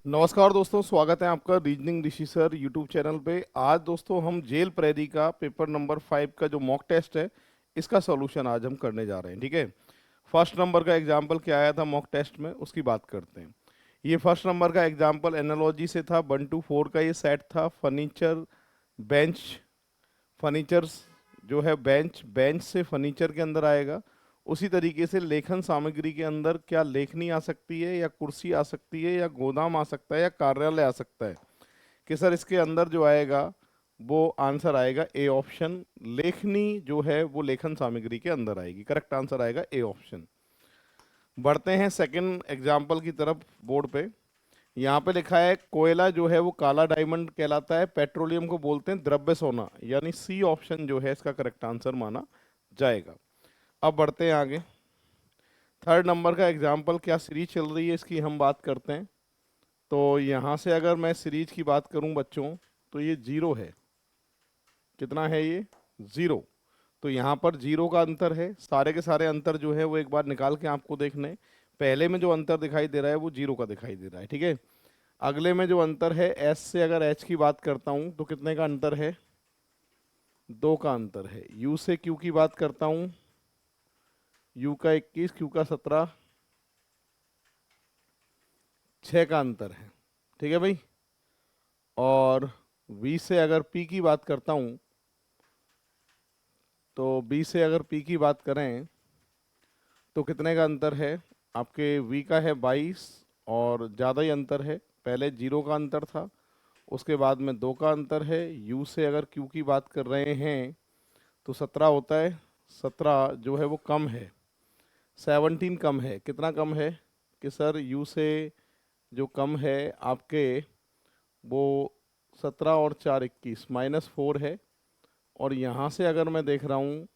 नमस्कार दोस्तों, स्वागत है आपका रीजनिंग ऋषि सर यूट्यूब चैनल पे। आज दोस्तों हम जेल प्रेरी का पेपर नंबर 5 का जो मॉक टेस्ट है इसका सॉल्यूशन आज हम करने जा रहे हैं। ठीक है, फर्स्ट नंबर का एग्जाम्पल क्या आया था मॉक टेस्ट में उसकी बात करते हैं। ये फर्स्ट नंबर का एग्जाम्पल एनालॉजी से था। 1 to 4 का ये सेट था। फर्नीचर, बेंच, फर्नीचर्स जो है बेंच, बेंच से फर्नीचर के अंदर आएगा। उसी तरीके से लेखन सामग्री के अंदर क्या लेखनी आ सकती है, या कुर्सी आ सकती है, या गोदाम आ सकता है, या कार्यालय आ सकता है। कि सर इसके अंदर जो आएगा वो आंसर आएगा ए ऑप्शन। लेखनी जो है वो लेखन सामग्री के अंदर आएगी। करेक्ट आंसर आएगा ए ऑप्शन। बढ़ते हैं सेकंड एग्जाम्पल की तरफ। बोर्ड पे यहाँ पे लिखा है कोयला जो है वो काला डायमंड कहलाता है, पेट्रोलियम को बोलते हैं द्रव्य सोना, यानी सी ऑप्शन जो है इसका करेक्ट आंसर माना जाएगा। अब बढ़ते हैं आगे। थर्ड नंबर का एग्जाम्पल, क्या सीरीज चल रही है इसकी हम बात करते हैं। तो यहाँ से अगर मैं सीरीज की बात करूँ बच्चों, तो ये जीरो है। कितना है ये? जीरो। तो यहाँ पर जीरो का अंतर है। सारे के सारे अंतर जो है वो एक बार निकाल के आपको देखने। पहले में जो अंतर दिखाई दे रहा है वो जीरो का दिखाई दे रहा है। ठीक है, अगले में जो अंतर है एस से अगर एच की बात करता हूँ तो कितने का अंतर है? दो का अंतर है। यू से क्यू की बात करता हूँ, यू का 21, क्यू का 17, 6 का अंतर है। ठीक है भाई। और वी से अगर पी की बात करता हूँ तो बी से अगर पी की बात करें तो कितने का अंतर है? आपके वी का है 22, और ज़्यादा ही अंतर है। पहले जीरो का अंतर था, उसके बाद में दो का अंतर है। यू से अगर क्यू की बात कर रहे हैं तो 17 होता है। 17 जो है वो कम है, 17 कम है। कितना कम है? कि सर यू से जो कम है आपके वो 17 और 4 21, -4 है। और यहाँ से अगर मैं देख रहा हूँ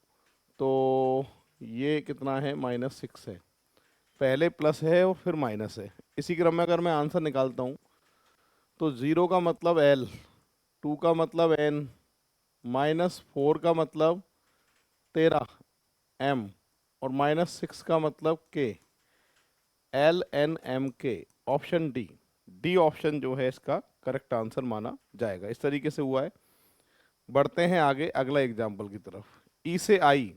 तो ये कितना है? -6 है। पहले प्लस है और फिर माइनस है। इसी क्रम में अगर मैं आंसर निकालता हूँ तो जीरो का मतलब एल, टू का मतलब एन, -4 का मतलब 13 एम, और -6 का मतलब के। एल एन एम के। ऑप्शन डी, डी ऑप्शन जो है इसका करेक्ट आंसर माना जाएगा। इस तरीके से हुआ है। बढ़ते हैं आगे अगला एग्जाम्पल की तरफ। ई से आई,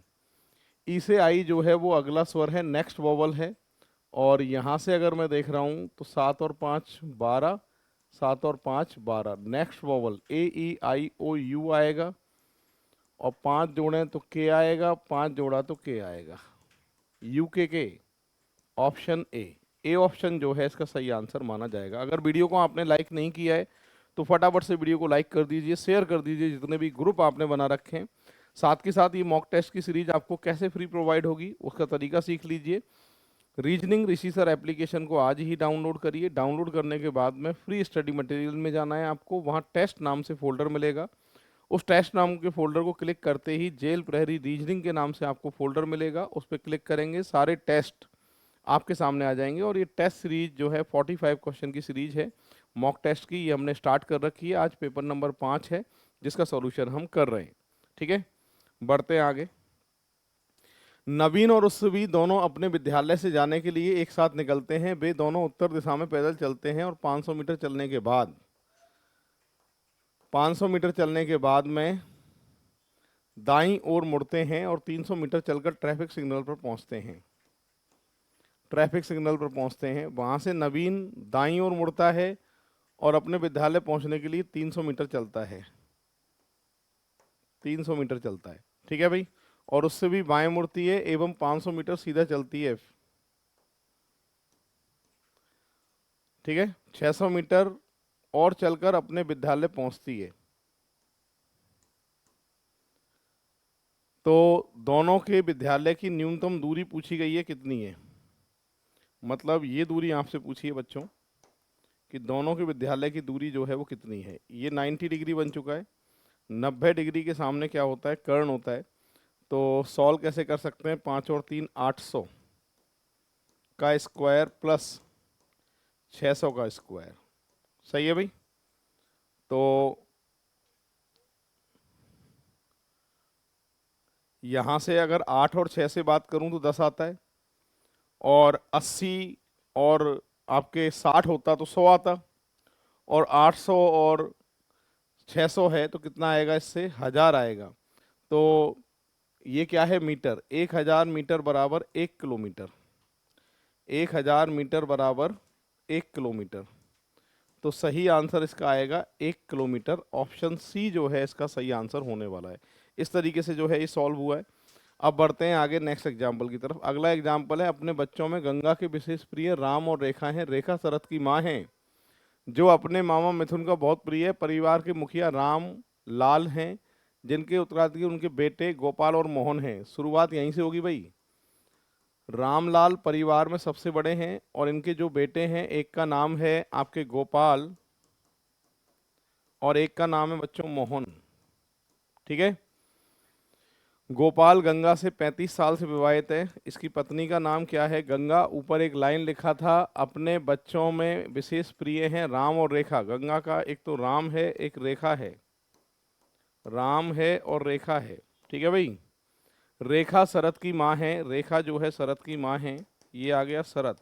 ई से आई जो है वो अगला स्वर है, नेक्स्ट वोवल है। और यहाँ से अगर मैं देख रहा हूँ तो 7 और 5 12, 7 और 5 12, next vowel A E I O U आएगा। और 5 जोड़ें तो के आएगा, 5 जोड़ा तो के आएगा। यू के ऑप्शन ए, ए ऑप्शन जो है इसका सही आंसर माना जाएगा। अगर वीडियो को आपने लाइक नहीं किया है तो फटाफट से वीडियो को लाइक कर दीजिए, शेयर कर दीजिए जितने भी ग्रुप आपने बना रखे हैं। साथ के साथ ये मॉक टेस्ट की सीरीज आपको कैसे फ्री प्रोवाइड होगी उसका तरीका सीख लीजिए। रीजनिंग ऋषि सर एप्लीकेशन को आज ही डाउनलोड करिए। डाउनलोड करने के बाद में फ्री स्टडी मटेरियल में जाना है आपको, वहाँ टेस्ट नाम से फोल्डर मिलेगा। उस टेस्ट नाम के फोल्डर को क्लिक करते ही जेल प्रहरी रीजनिंग के नाम से आपको फोल्डर मिलेगा, उस पर क्लिक करेंगे, सारे टेस्ट आपके सामने आ जाएंगे। और ये टेस्ट सीरीज जो है 45 क्वेश्चन की सीरीज है मॉक टेस्ट की, ये हमने स्टार्ट कर रखी है। आज पेपर नंबर 5 है जिसका सॉल्यूशन हम कर रहे हैं। ठीक है, बढ़ते हैं आगे। नवीन और उस्वी दोनों अपने विद्यालय से जाने के लिए एक साथ निकलते हैं। वे दोनों उत्तर दिशा में पैदल चलते हैं और 500 मीटर चलने के बाद 500 मीटर चलने के बाद में दाईं ओर मुड़ते हैं और 300 मीटर चलकर ट्रैफिक सिग्नल पर पहुंचते हैं। ट्रैफिक सिग्नल पर पहुंचते हैं, वहां से नवीन दाईं ओर मुड़ता है और अपने विद्यालय पहुंचने के लिए 300 मीटर चलता है। 300 मीटर चलता है, ठीक है भाई। और उससे भी बाएं मुड़ती है एवं 500 मीटर सीधा चलती है। ठीक है, 600 मीटर और चलकर अपने विद्यालय पहुंचती है। तो दोनों के विद्यालय की न्यूनतम दूरी पूछी गई है, कितनी है? मतलब ये दूरी आपसे पूछी है बच्चों कि दोनों के विद्यालय की दूरी जो है वो कितनी है। ये 90 डिग्री बन चुका है। 90 डिग्री के सामने क्या होता है? कर्ण होता है। तो सॉल्व कैसे कर सकते हैं? 5 और 3 800 का स्क्वायर प्लस 600 का स्क्वायर। सही है भाई। तो यहाँ से अगर 8 और 6 से बात करूँ तो 10 आता है, और 80 और आपके 60 होता तो 100 आता। और 800 और 600 है तो कितना आएगा, इससे 1000 आएगा। तो ये क्या है, मीटर। 1000 मीटर बराबर 1 किलोमीटर। 1000 मीटर बराबर 1 किलोमीटर। तो सही आंसर इसका आएगा 1 किलोमीटर। ऑप्शन सी जो है इसका सही आंसर होने वाला है। इस तरीके से जो है ये सॉल्व हुआ है। अब बढ़ते हैं आगे नेक्स्ट एग्जाम्पल की तरफ। अगला एग्जाम्पल है, अपने बच्चों में गंगा के विशेष प्रिय राम और रेखा हैं। रेखा शरद की माँ हैं, जो अपने मामा मिथुन का बहुत प्रिय है। परिवार के मुखिया राम लाल हैं, जिनके उत्तराधिकारी उनके बेटे गोपाल और मोहन हैं। शुरुआत यहीं से होगी भाई। रामलाल परिवार में सबसे बड़े हैं और इनके जो बेटे हैं, एक का नाम है आपके गोपाल और एक का नाम है बच्चों मोहन। ठीक है। गोपाल गंगा से 35 साल से विवाहित है। इसकी पत्नी का नाम क्या है, गंगा। ऊपर एक लाइन लिखा था, अपने बच्चों में विशेष प्रिय हैं राम और रेखा। गंगा का एक तो राम है, एक रेखा है। राम है और रेखा है। ठीक है भाई। रेखा शरद की माँ है। रेखा जो है शरद की माँ है। ये आ गया शरद,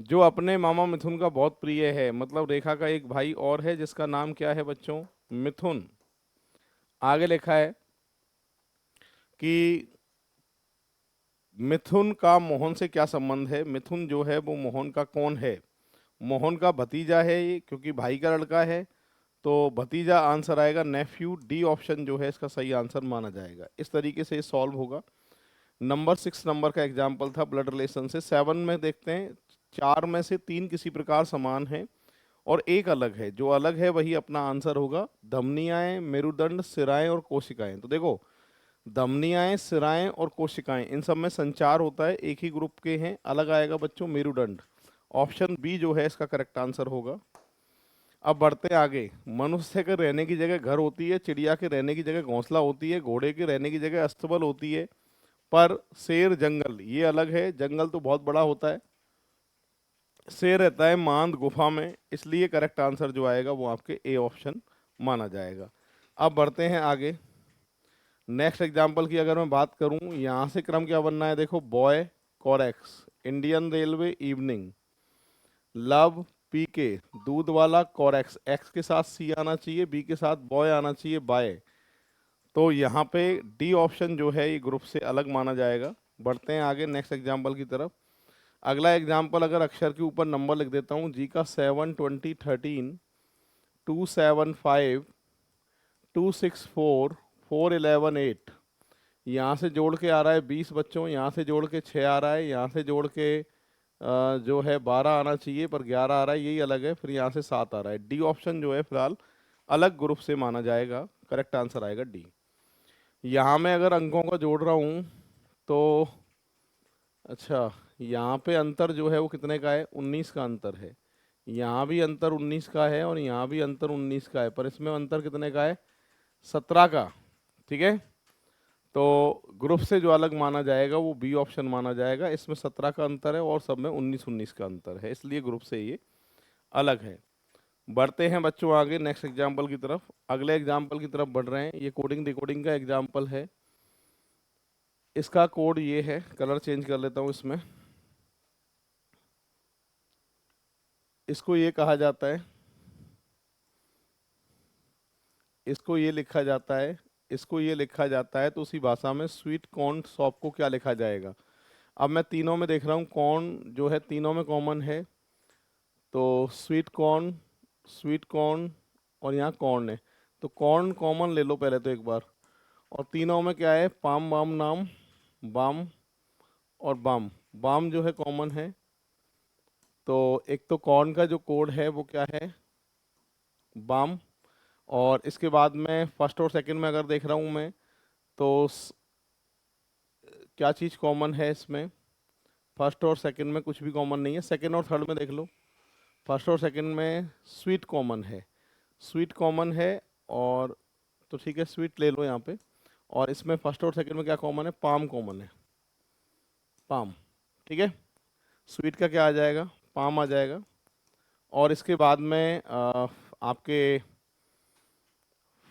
जो अपने मामा मिथुन का बहुत प्रिय है। मतलब रेखा का एक भाई और है जिसका नाम क्या है बच्चों, मिथुन। आगे लिखा है कि मिथुन का मोहन से क्या संबंध है। मिथुन जो है वो मोहन का कौन है, मोहन का भतीजा है ये, क्योंकि भाई का लड़का है। तो भतीजा आंसर आएगा, नेफ्यू। डी ऑप्शन जो है इसका सही आंसर माना जाएगा। इस तरीके से ये सॉल्व होगा। नंबर 6 नंबर का एग्जाम्पल था ब्लड रिलेशन से। 7 में देखते हैं, 4 में से 3 किसी प्रकार समान है और एक अलग है। जो अलग है वही अपना आंसर होगा। धमनियाएं, मेरुदंड, सिराएं और कोशिकाएं। तो देखो, धमनियाएं, सिराएं और कोशिकाएं, इन सब में संचार होता है, एक ही ग्रुप के हैं। अलग आएगा बच्चों मेरुदंड। ऑप्शन बी जो है इसका करेक्ट आंसर होगा। अब बढ़ते हैं आगे। मनुष्य के रहने की जगह घर होती है, चिड़िया के रहने की जगह घोंसला होती है, घोड़े के रहने की जगह अस्तबल होती है, पर शेर जंगल ये अलग है। जंगल तो बहुत बड़ा होता है, शेर रहता है मांद गुफा में। इसलिए करेक्ट आंसर जो आएगा वो आपके ए ऑप्शन माना जाएगा। अब बढ़ते हैं आगे। नेक्स्ट एग्जाम्पल की अगर मैं बात करूं, यहाँ से क्रम क्या बनना है, देखो, boy Corex, Indian railway evening, love PK, दूध वाला कोरेक्स। एक्स के साथ सी आना चाहिए, बी के साथ बॉय आना चाहिए, बाय। तो यहाँ पे डी ऑप्शन जो है ये ग्रुप से अलग माना जाएगा। बढ़ते हैं आगे नेक्स्ट एग्जाम्पल की तरफ। अगला एग्जाम्पल, अगर अक्षर के ऊपर नंबर लिख देता हूँ, जी का 7, 20, 13, 275, 264, 411, 8। यहाँ से जोड़ के आ रहा है 20 बच्चों, यहाँ से जोड़ के 6 आ रहा है, यहाँ से जोड़ के जो है 12 आना चाहिए, पर 11 आ रहा है, यही अलग है। फिर यहाँ से 7 आ रहा है। डी ऑप्शन जो है फिलहाल अलग ग्रुप से माना जाएगा। करेक्ट आंसर आएगा डी। यहाँ मैं अगर अंकों का जोड़ रहा हूँ तो अच्छा, यहाँ पे अंतर जो है वो कितने का है, 19 का अंतर है। यहाँ भी अंतर 19 का है और यहाँ भी अंतर 19 का है, पर इसमें अंतर कितने का है, 17 का। ठीक है। तो ग्रुप से जो अलग माना जाएगा वो बी ऑप्शन माना जाएगा। इसमें 17 का अंतर है और सब में 19-19 का अंतर है, इसलिए ग्रुप से ये अलग है। बढ़ते हैं बच्चों आगे नेक्स्ट एग्जाम्पल की तरफ। अगले एग्जाम्पल की तरफ बढ़ रहे हैं। ये कोडिंग डिकोडिंग का एग्जाम्पल है। इसका कोड ये है, कलर चेंज कर लेता हूँ इसमें। इसको ये कहा जाता है, इसको ये लिखा जाता है, इसको ये लिखा जाता है। तो उसी भाषा में स्वीट कॉर्न शॉप को क्या लिखा जाएगा। अब मैं तीनों में देख रहा हूँ, कॉर्न जो है तीनों में कॉमन है। तो स्वीट कॉर्न, स्वीट कॉर्न और यहाँ कॉर्न है। तो कॉर्न कॉमन ले लो पहले तो एक बार। और तीनों में क्या है, पाम बाम नाम, बाम और बाम। बाम जो है कॉमन है। तो एक तो कॉर्न का जो कोड है वो क्या है, बाम। और इसके बाद में फर्स्ट और सेकंड में अगर देख रहा हूँ मैं, तो क्या चीज़ कॉमन है इसमें, फर्स्ट और सेकंड में कुछ भी कॉमन नहीं है। सेकंड और थर्ड में देख लो, फर्स्ट और सेकंड में स्वीट कॉमन है, स्वीट कॉमन है। और तो ठीक है, स्वीट ले लो यहाँ पे। और इसमें फर्स्ट और सेकंड में क्या कॉमन है, पाम कॉमन है, पाम। ठीक है। स्वीट का क्या आ जाएगा, पाम आ जाएगा। और इसके बाद में आपके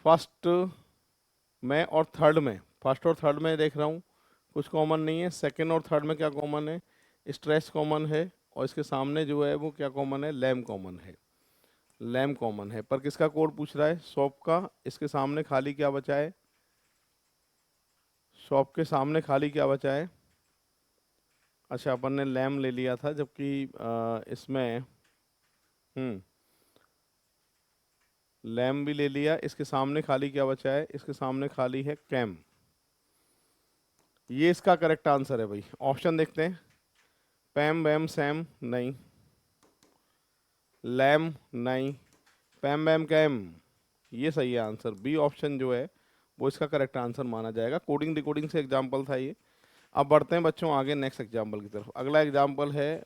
फर्स्ट में और थर्ड में, फर्स्ट और थर्ड में देख रहा हूँ कुछ कॉमन नहीं है। सेकंड और थर्ड में क्या कॉमन है, स्ट्रेस कॉमन है। और इसके सामने जो है वो क्या कॉमन है, लैम कॉमन है। लैम कॉमन है, पर किसका कोड पूछ रहा है? शॉप का। इसके सामने खाली क्या बचा है? शॉप के सामने खाली क्या बचा है? अच्छा, अपन ने लैम ले लिया था, जबकि इसमें हम्म लैम भी ले लिया। इसके सामने खाली क्या बचा है? इसके सामने खाली है कैम। ये इसका करेक्ट आंसर है भाई। ऑप्शन देखते हैं। पैम वैम सैम नहीं, लैम नहीं, पैम वैम कैम, ये सही है आंसर। बी ऑप्शन जो है वो इसका करेक्ट आंसर माना जाएगा। कोडिंग डिकोडिंग से एग्जाम्पल था ये। अब बढ़ते हैं बच्चों आगे नेक्स्ट एग्जाम्पल की तरफ। अगला एग्जाम्पल है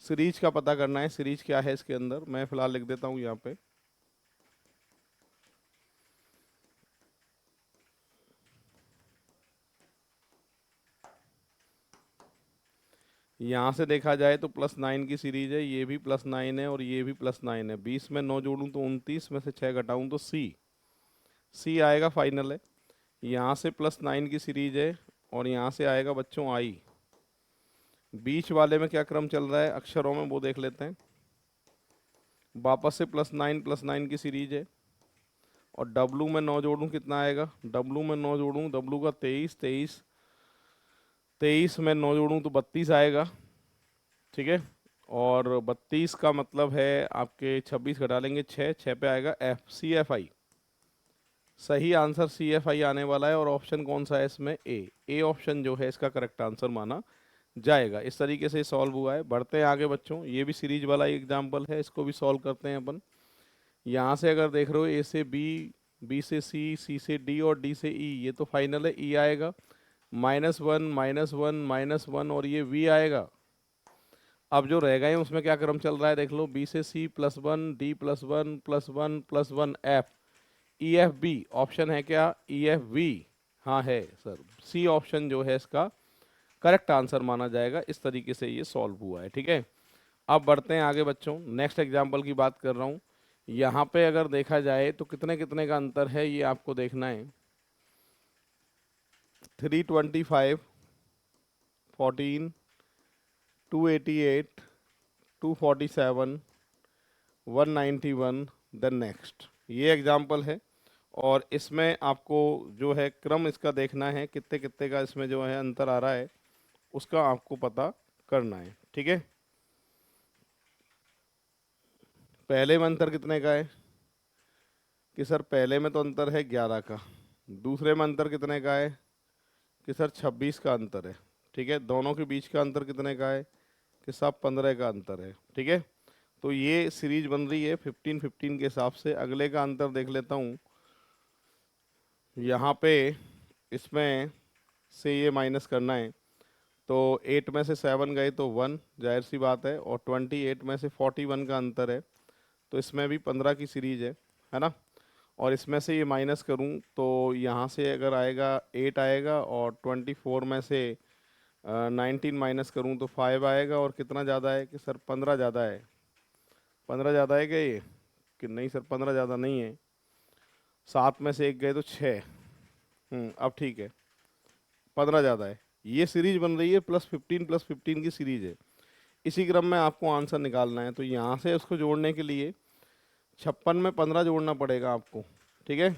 सीरीज का पता करना है। सीरीज क्या है इसके अंदर, मैं फिलहाल लिख देता हूँ यहाँ पे। यहाँ से देखा जाए तो +9 की सीरीज है, ये भी +9 है और ये भी +9 है। 20 में 9 जोड़ूं तो 29, में से 6 घटाऊं तो सी आएगा, फाइनल है। यहाँ से +9 की सीरीज है और यहाँ से आएगा बच्चों आई। बीच वाले में क्या क्रम चल रहा है अक्षरों में, वो देख लेते हैं। वापस से +9 की सीरीज है और डब्लू में 9 जोड़ूं कितना आएगा? डब्लू में 9 जोड़ूं, डब्लू का 23, 23, 23 में 9 जोड़ूं तो 32 आएगा। ठीक है, और 32 का मतलब है आपके 26 घटा लेंगे 6, 6 पे आएगा CFI। सही आंसर CFI आने वाला है। और ऑप्शन कौन सा है इसमें? ए ऑप्शन जो है इसका करेक्ट आंसर माना जाएगा। इस तरीके से सॉल्व हुआ है। बढ़ते हैं आगे बच्चों, ये भी सीरीज वाला एग्जाम्पल है, इसको भी सॉल्व करते हैं अपन। यहाँ से अगर देख रहे हो ए से बी, बी से सी से डी और डी से ई, ये तो फाइनल है, ई आएगा। -1 -1 -1 और ये वी आएगा। अब जो रह गए उसमें क्या क्रम चल रहा है देख लो। बी से सी +1, डी +1 +1 +1 एफ, EFB ऑप्शन है क्या? EFV, हाँ है सर। सी ऑप्शन जो है इसका करेक्ट आंसर माना जाएगा। इस तरीके से ये सॉल्व हुआ है। ठीक है, अब बढ़ते हैं आगे बच्चों। नेक्स्ट एग्जाम्पल की बात कर रहा हूँ। यहाँ पे अगर देखा जाए तो कितने कितने का अंतर है ये आपको देखना है। 325, 14, 288, 247, 191, देन नेक्स्ट, ये एग्जाम्पल है। और इसमें आपको जो है क्रम इसका देखना है, कितने कितने का इसमें जो है अंतर आ रहा है, उसका आपको पता करना है। ठीक है, पहले में अंतर कितने का है? कि सर पहले में तो अंतर है 11 का। दूसरे में अंतर कितने का है? कि सर 26 का अंतर है। ठीक है, दोनों के बीच का अंतर कितने का है? कि साहब 15 का अंतर है। ठीक है, तो ये सीरीज बन रही है 15-15 के हिसाब से। अगले का अंतर देख लेता हूँ। यहाँ पे इसमें से ये माइनस करना है, तो 8 में से 7 गए तो 1, जाहिर सी बात है। और 28 में से 41 का अंतर है, तो इसमें भी 15 की सीरीज है ना। और इसमें से ये माइनस करूं तो यहाँ से अगर आएगा 8 आएगा, और 24 में से 19 माइनस करूं तो 5 आएगा। और कितना ज़्यादा है? कि सर 15 ज़्यादा है। 15 ज़्यादा है क्या ये? कि नहीं सर 15 ज़्यादा नहीं है। 7 में से 1 गए तो 6। अब ठीक है, 15 ज़्यादा है। ये सीरीज बन रही है +15 की सीरीज है। इसी क्रम में आपको आंसर निकालना है। तो यहाँ से उसको जोड़ने के लिए 56 में 15 जोड़ना पड़ेगा आपको। ठीक है,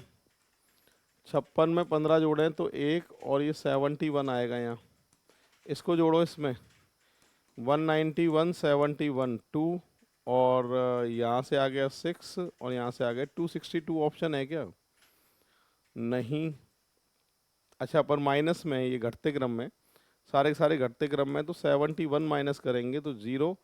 56 में 15 जोड़ें तो 1, और ये 71 आएगा यहाँ। इसको जोड़ो इसमें, 191, 71, 2, और यहाँ से आ गया 6, और यहाँ से आ गया 262। ऑप्शन है क्या? नहीं। अच्छा, पर माइनस में है, ये घटते क्रम में, सारे के सारे घटते क्रम में। तो 71 माइनस करेंगे तो 0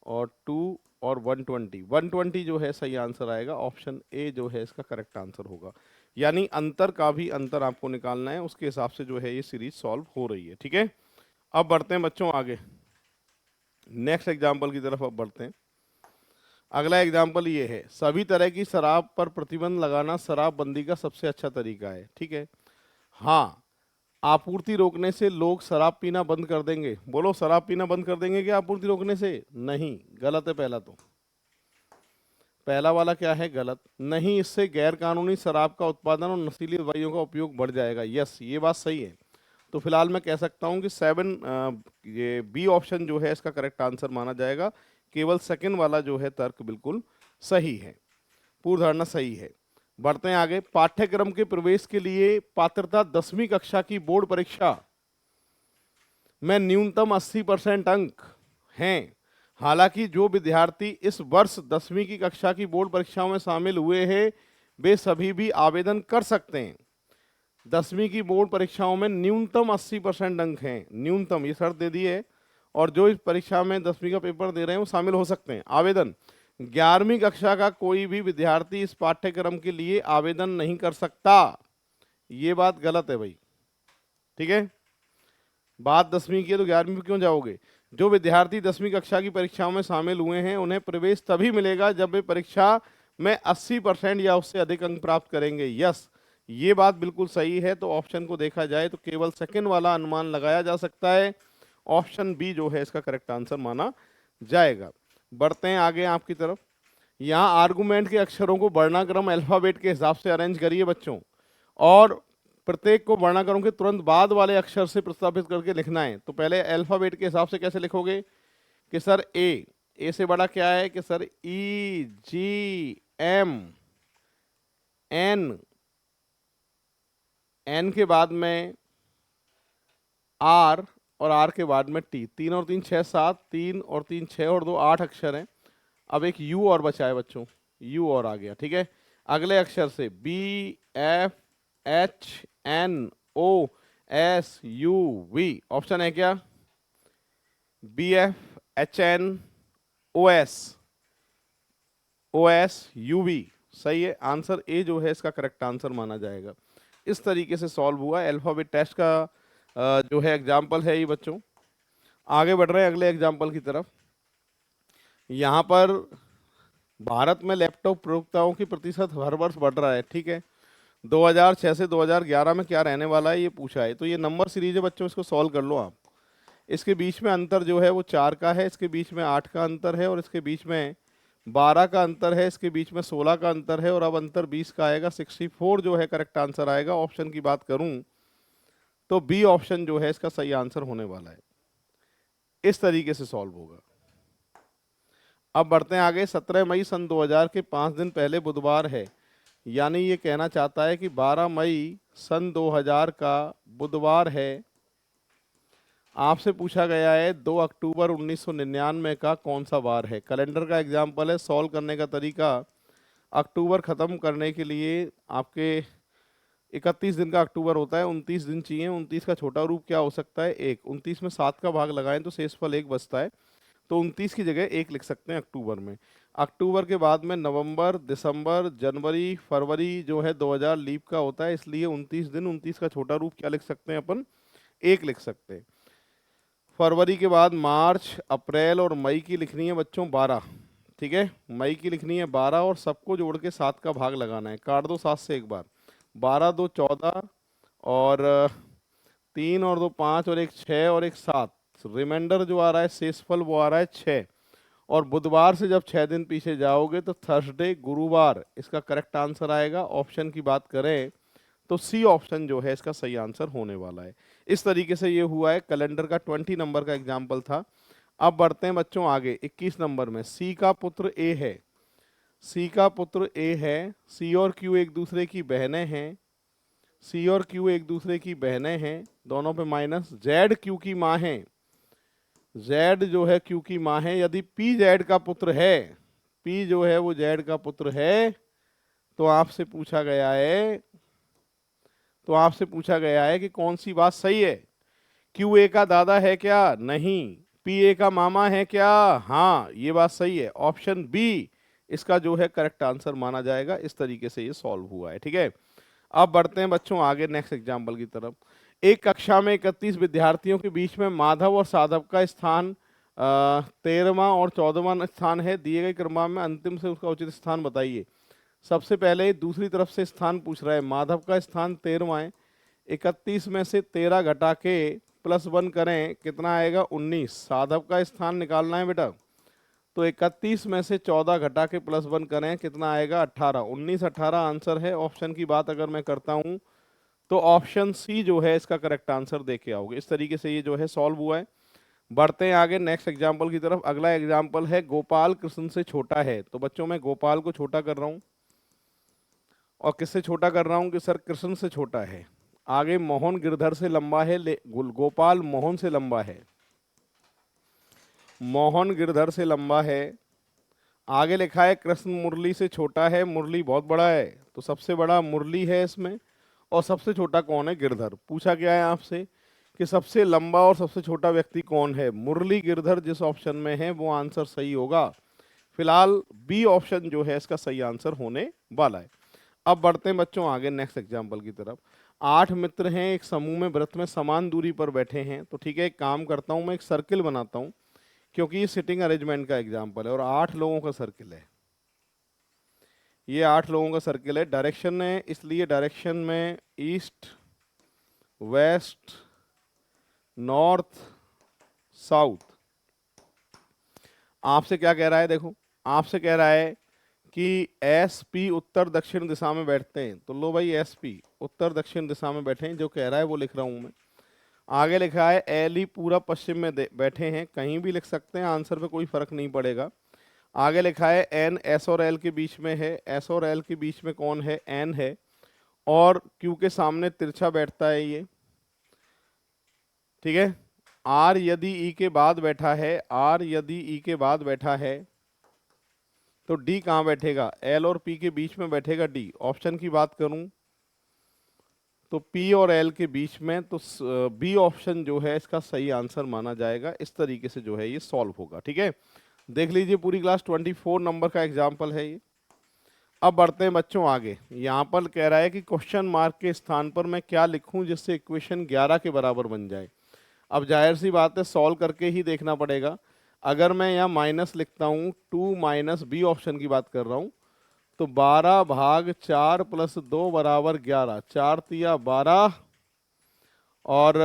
और 2 और 120 जो है सही आंसर आएगा। ऑप्शन ए जो है इसका करेक्ट आंसर होगा। यानी अंतर का भी अंतर आपको निकालना है, उसके हिसाब से जो है ये सीरीज सॉल्व हो रही है। ठीक है, अब बढ़ते हैं बच्चों आगे नेक्स्ट एग्जाम्पल की तरफ। अब बढ़ते हैं। अगला एग्जाम्पल ये है, सभी तरह की शराब पर प्रतिबंध लगाना शराबबंदी का सबसे अच्छा तरीका है। ठीक है, हाँ, आपूर्ति रोकने से लोग शराब पीना बंद कर देंगे। बोलो, शराब पीना बंद कर देंगे क्या आपूर्ति रोकने से? नहीं, गलत है पहला। तो पहला वाला क्या है? गलत। नहीं, इससे गैर कानूनी शराब का उत्पादन और नशीली दवाइयों का उपयोग बढ़ जाएगा। यस, ये बात सही है। तो फिलहाल मैं कह सकता हूँ कि 7, ये बी ऑप्शन जो है इसका करेक्ट आंसर माना जाएगा। केवल सेकंड वाला जो है तर्क बिल्कुल सही है, पूर्व धारणा सही है। बढ़ते हैं आगे। पाठ्यक्रम के प्रवेश के लिए पात्रता 10वीं कक्षा की बोर्ड परीक्षा में न्यूनतम 80% अंक हैं। हालांकि जो विद्यार्थी इस वर्ष 10वीं की कक्षा की बोर्ड परीक्षाओं में शामिल हुए हैं वे सभी भी आवेदन कर सकते हैं। 10वीं की बोर्ड परीक्षाओं में न्यूनतम 80% अंक हैं, न्यूनतम, ये शर्त दे दी है। और जो इस परीक्षा में 10वीं का पेपर दे रहे हैं वो शामिल हो सकते हैं। आवेदन 11वीं कक्षा का कोई भी विद्यार्थी इस पाठ्यक्रम के लिए आवेदन नहीं कर सकता। ये बात गलत है भाई, ठीक है। बात 10वीं की है तो 11वीं में क्यों जाओगे। जो विद्यार्थी 10वीं कक्षा की परीक्षाओं में शामिल हुए हैं उन्हें प्रवेश तभी मिलेगा जब वे परीक्षा में 80% या उससे अधिक अंक प्राप्त करेंगे। यस, ये बात बिल्कुल सही है। तो ऑप्शन को देखा जाए तो केवल सेकंड वाला अनुमान लगाया जा सकता है। ऑप्शन बी जो है इसका करेक्ट आंसर माना जाएगा। बढ़ते हैं आगे आपकी तरफ। यहाँ आर्गुमेंट के अक्षरों को वर्णाक्रम अल्फाबेट के हिसाब से अरेंज करिए बच्चों, और प्रत्येक को वर्णाक्रम के तुरंत बाद वाले अक्षर से प्रतिस्थापित करके लिखना है। तो पहले अल्फाबेट के हिसाब से कैसे लिखोगे कि सर ए से बड़ा क्या है कि सर ई जी एम, एन, एन के बाद में आर, और आर के बाद में टी। 3 और 3 6 7, 3 और 3 6 और 2 8 अक्षर हैं। अब एक यू और बचा है बच्चों, यू और आ गया, ठीक है। अगले अक्षर से B F H N O S U V. Option है क्या B F H N O S U V. सही है, आंसर ए जो है इसका करेक्ट आंसर माना जाएगा। इस तरीके से सॉल्व हुआ अल्फाबेट टेस्ट का जो है एग्जाम्पल है ये बच्चों। आगे बढ़ रहे हैं अगले एग्जाम्पल की तरफ। यहाँ पर भारत में लैपटॉप प्रयोक्ताओं की प्रतिशत हर वर्ष बढ़ रहा है, ठीक है। 2006 से 2011 में क्या रहने वाला है ये पूछा है। तो ये नंबर सीरीज है बच्चों, इसको सॉल्व कर लो आप। इसके बीच में अंतर जो है वो 4 का है, इसके बीच में 8 का अंतर है, और इसके बीच में 12 का अंतर है, इसके बीच में 16 का अंतर है, और अब अंतर 20 का आएगा। 64 जो है करेक्ट आंसर आएगा। ऑप्शन की बात करूं तो बी ऑप्शन जो है इसका सही आंसर होने वाला है। इस तरीके से सॉल्व होगा। अब बढ़ते हैं आगे। 17 मई सन 2000 के 5 दिन पहले बुधवार है, यानी ये कहना चाहता है कि 12 मई सन 2000 का बुधवार है। आपसे पूछा गया है 2 अक्टूबर 1999 का कौन सा वार है। कैलेंडर का एग्जाम्पल है। सॉल्व करने का तरीका, अक्टूबर ख़त्म करने के लिए आपके 31 दिन का अक्टूबर होता है, 29 दिन चाहिए। 29 का छोटा रूप क्या हो सकता है 1। 29 में 7 का भाग लगाएं तो शेषफल 1 बचता है, तो 29 की जगह 1 लिख सकते हैं अक्टूबर में। अक्टूबर के बाद में नवंबर, दिसंबर, जनवरी, फरवरी जो है 2000 लीप का होता है, इसलिए 29 दिन। 29 का छोटा रूप क्या लिख सकते हैं अपन 1 लिख सकते हैं। फरवरी के बाद मार्च, अप्रैल और मई की लिखनी है बच्चों 12, ठीक है। मई की लिखनी है 12 और सबको जोड़ के 7 का भाग लगाना है। काट दो 7 से एक बार। 12 2 14 और 3 और 2 5 और 1 6 और 1 7। रिमाइंडर जो आ रहा है शेषफल वो आ रहा है 6। और बुधवार से जब 6 दिन पीछे जाओगे तो थर्सडे, गुरुवार इसका करेक्ट आंसर आएगा। ऑप्शन की बात करें तो सी ऑप्शन जो है इसका सही आंसर होने वाला है। इस तरीके से ये हुआ है। कैलेंडर का 20 नंबर का एग्जाम्पल था। अब बढ़ते हैं बच्चों आगे। 21 नंबर में सी का पुत्र ए है। सी का पुत्र ए है। सी और क्यू एक दूसरे की बहनें हैं। सी और क्यू एक दूसरे की बहनें हैं, दोनों पे माइनस। जेड क्यू की माँ है। जेड जो है क्यू की माँ है। यदि पी जेड का पुत्र है, पी जो है वो जेड का पुत्र है, तो आपसे पूछा गया है कि कौन सी बात सही है। क्यू ए का दादा है क्या? नहीं। पी ए का मामा है क्या? हाँ, ये बात सही है। ऑप्शन बी इसका जो है करेक्ट आंसर माना जाएगा। इस तरीके से ये सॉल्व हुआ है, ठीक है। अब बढ़ते हैं बच्चों आगे नेक्स्ट एग्जाम्पल की तरफ। एक कक्षा में 31 विद्यार्थियों के बीच में माधव और साधव का स्थान 13वां और 14वां स्थान है। दिए गए क्रम में अंतिम से उसका उचित स्थान बताइए। सबसे पहले दूसरी तरफ से स्थान पूछ रहा है। माधव का स्थान 13वां है। 31 में से 13 घटा के +1 करें, कितना आएगा 19। साधव का स्थान निकालना है बेटा, तो 31 में से 14 घटा के +1 करें, कितना आएगा 18। 19 18 आंसर है। ऑप्शन की बात अगर मैं करता हूं तो ऑप्शन सी जो है इसका करेक्ट आंसर देके आओगे। इस तरीके से ये जो है सॉल्व हुआ है। बढ़ते हैं आगे नेक्स्ट एग्जाम्पल की तरफ। अगला एग्जाम्पल है गोपाल कृष्ण से छोटा है। तो बच्चों मैं गोपाल को छोटा कर रहा हूं, और किससे छोटा कर रहा हूं कि सर कृष्ण से छोटा है। आगे मोहन गिरधर से लंबा है, गोपाल मोहन से लंबा है, मोहन गिरधर से लंबा है। आगे लिखा है कृष्ण मुरली से छोटा है, मुरली बहुत बड़ा है, तो सबसे बड़ा मुरली है इसमें, और सबसे छोटा कौन है? गिरधर। पूछा गया है आपसे कि सबसे लंबा और सबसे छोटा व्यक्ति कौन है? मुरली गिरधर जिस ऑप्शन में है वो आंसर सही होगा। फिलहाल बी ऑप्शन जो है इसका सही आंसर होने वाला है। अब बढ़ते हैं बच्चों आगे नेक्स्ट एग्जाम्पल की तरफ। 8 मित्र हैं एक समूह में, व्रत में समान दूरी पर बैठे हैं। तो ठीक है, एक काम करता हूं, मैं एक सर्किल बनाता हूं, क्योंकि ये सिटिंग अरेंजमेंट का एग्जाम्पल है और 8 लोगों का सर्किल है। ये 8 लोगों का सर्किल है। डायरेक्शन है, इसलिए डायरेक्शन में ईस्ट, वेस्ट, नॉर्थ, साउथ। आपसे क्या कह रहा है? देखो, आपसे कह रहा है कि एस पी उत्तर दक्षिण दिशा में बैठते हैं। तो लो भाई, एस पी उत्तर दक्षिण दिशा में बैठे हैं, जो कह रहा है वो लिख रहा हूं मैं। आगे लिखा है एल ई पूरा पश्चिम में बैठे हैं। कहीं भी लिख सकते हैं, आंसर पे कोई फर्क नहीं पड़ेगा। आगे लिखा है एन एस और एल के बीच में है। एस और एल के बीच में कौन है? एन है, और क्यू के सामने तिरछा बैठता है ये। ठीक है। आर यदि ई के बाद बैठा है, आर यदि ई के बाद बैठा है, तो डी कहाँ बैठेगा? एल और पी के बीच में बैठेगा डी। ऑप्शन की बात करूं तो पी और एल के बीच में, तो बी ऑप्शन जो है इसका सही आंसर माना जाएगा। इस तरीके से जो है ये सॉल्व होगा। ठीक है, देख लीजिए पूरी क्लास 24 नंबर का एग्जाम्पल है ये। अब बढ़ते हैं बच्चों आगे। यहाँ पर कह रहा है कि क्वेश्चन मार्क के स्थान पर मैं क्या लिखूं जिससे इक्वेशन 11 के बराबर बन जाए। अब जाहिर सी बात है, सॉल्व करके ही देखना पड़ेगा। अगर मैं यहाँ माइनस लिखता हूँ, 2 माइनस बी ऑप्शन की बात कर रहा हूँ, तो 12 भाग 4 प्लस 2 बराबर 11। 4 तिया 12, और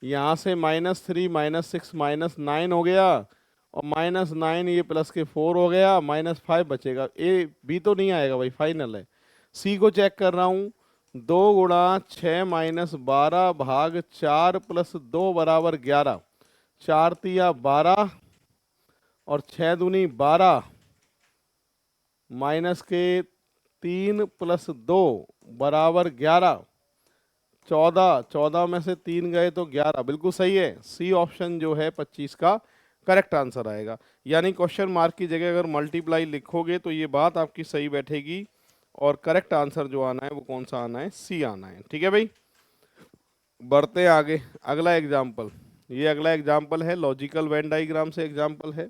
यहाँ से -3 -6 -9 हो गया, और -9 ये प्लस के 4 हो गया, -5 बचेगा। ए बी तो नहीं आएगा भाई, फाइनल है। सी को चेक कर रहा हूँ, 2 गुणा 6 माइनस 12 भाग 4 प्लस 2 बराबर 11। 4 तिया 12, और 6 दूनी 12, माइनस के 3 प्लस 2 बराबर 11। 14, 14 में से 3 गए तो 11। बिल्कुल सही है, सी ऑप्शन जो है 25 का करेक्ट आंसर आएगा। यानी क्वेश्चन मार्क की जगह अगर मल्टीप्लाई लिखोगे तो ये बात आपकी सही बैठेगी, और करेक्ट आंसर जो आना है वो कौन सा आना है? सी आना है। ठीक है भाई, बढ़ते हैं आगे। अगला एग्जाम्पल, ये अगला एग्जाम्पल है लॉजिकल वेन डायग्राम से एग्जाम्पल है।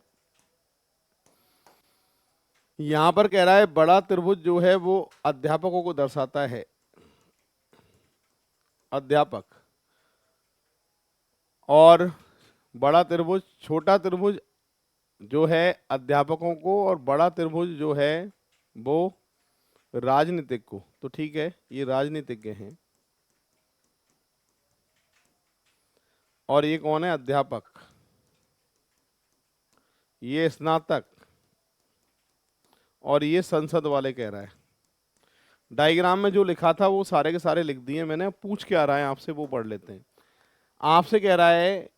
यहां पर कह रहा है बड़ा त्रिभुज जो है वो अध्यापकों को दर्शाता है। अध्यापक, और बड़ा त्रिभुज, छोटा त्रिभुज जो है अध्यापकों को, और बड़ा त्रिभुज जो है वो राजनीतिक को। तो ठीक है, ये राजनीतिज्ञ हैं, और ये कौन है? अध्यापक। ये स्नातक, और ये संसद वाले कह रहा है। डायग्राम में जो लिखा था वो सारे के सारे लिख दिए मैंने। पूछ क्या रहा है आपसे वो पढ़ लेते हैं। आपसे कह रहा है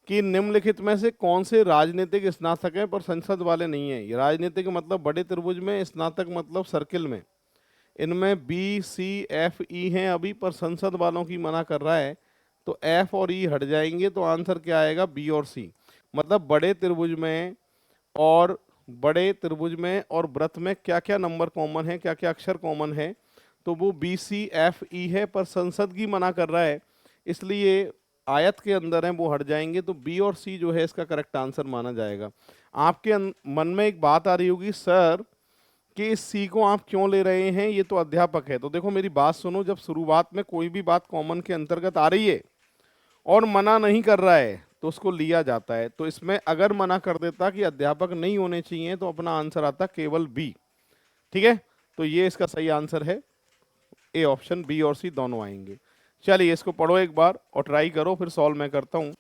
कि निम्नलिखित में से कौन से राजनीतिक स्नातक हैं पर संसद वाले नहीं हैं। ये राजनीतिक मतलब बड़े त्रिभुज में, स्नातक मतलब सर्किल में। इनमें बी सी एफ ई हैं अभी, पर संसद वालों की मना कर रहा है, तो एफ और ई हट जाएंगे, तो आंसर क्या आएगा? बी और सी। मतलब बड़े त्रिभुज में और व्रत में क्या क्या नंबर कॉमन है, क्या क्या अक्षर कॉमन है, तो वो बी सी एफ ई है, पर संसद की मना कर रहा है, इसलिए आयत के अंदर है वो हट जाएंगे, तो बी और सी जो है इसका करेक्ट आंसर माना जाएगा। आपके मन में एक बात आ रही होगी, सर कि इस सी को आप क्यों ले रहे हैं, ये तो अध्यापक है। तो देखो मेरी बात सुनो, जब शुरुआत में कोई भी बात कॉमन के अंतर्गत आ रही है और मना नहीं कर रहा है तो उसको लिया जाता है। तो इसमें अगर मना कर देता कि अध्यापक नहीं होने चाहिए, तो अपना आंसर आता केवल बी। ठीक है, तो ये इसका सही आंसर है, ए ऑप्शन। बी और सी दोनों आएंगे। चलिए इसको पढ़ो एक बार और ट्राई करो, फिर सॉल्व मैं करता हूं।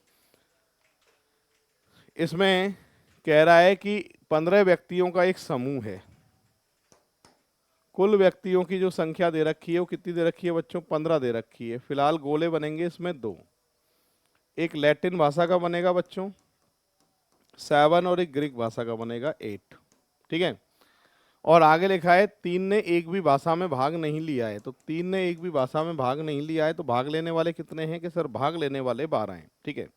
इसमें कह रहा है कि 15 व्यक्तियों का एक समूह है। कुल व्यक्तियों की जो संख्या दे रखी है वो कितनी दे रखी है बच्चों? 15 दे रखी है। फिलहाल गोले बनेंगे इसमें 2। एक लैटिन भाषा का बनेगा बच्चों 7 और एक ग्रीक भाषा का बनेगा 8। ठीक है, और आगे लिखा है 3 ने एक भी भाषा में भाग नहीं लिया है। तो 3 ने एक भी भाषा में भाग नहीं लिया है, तो भाग लेने वाले कितने हैं कि सर भाग लेने वाले 12 हैं। ठीक है,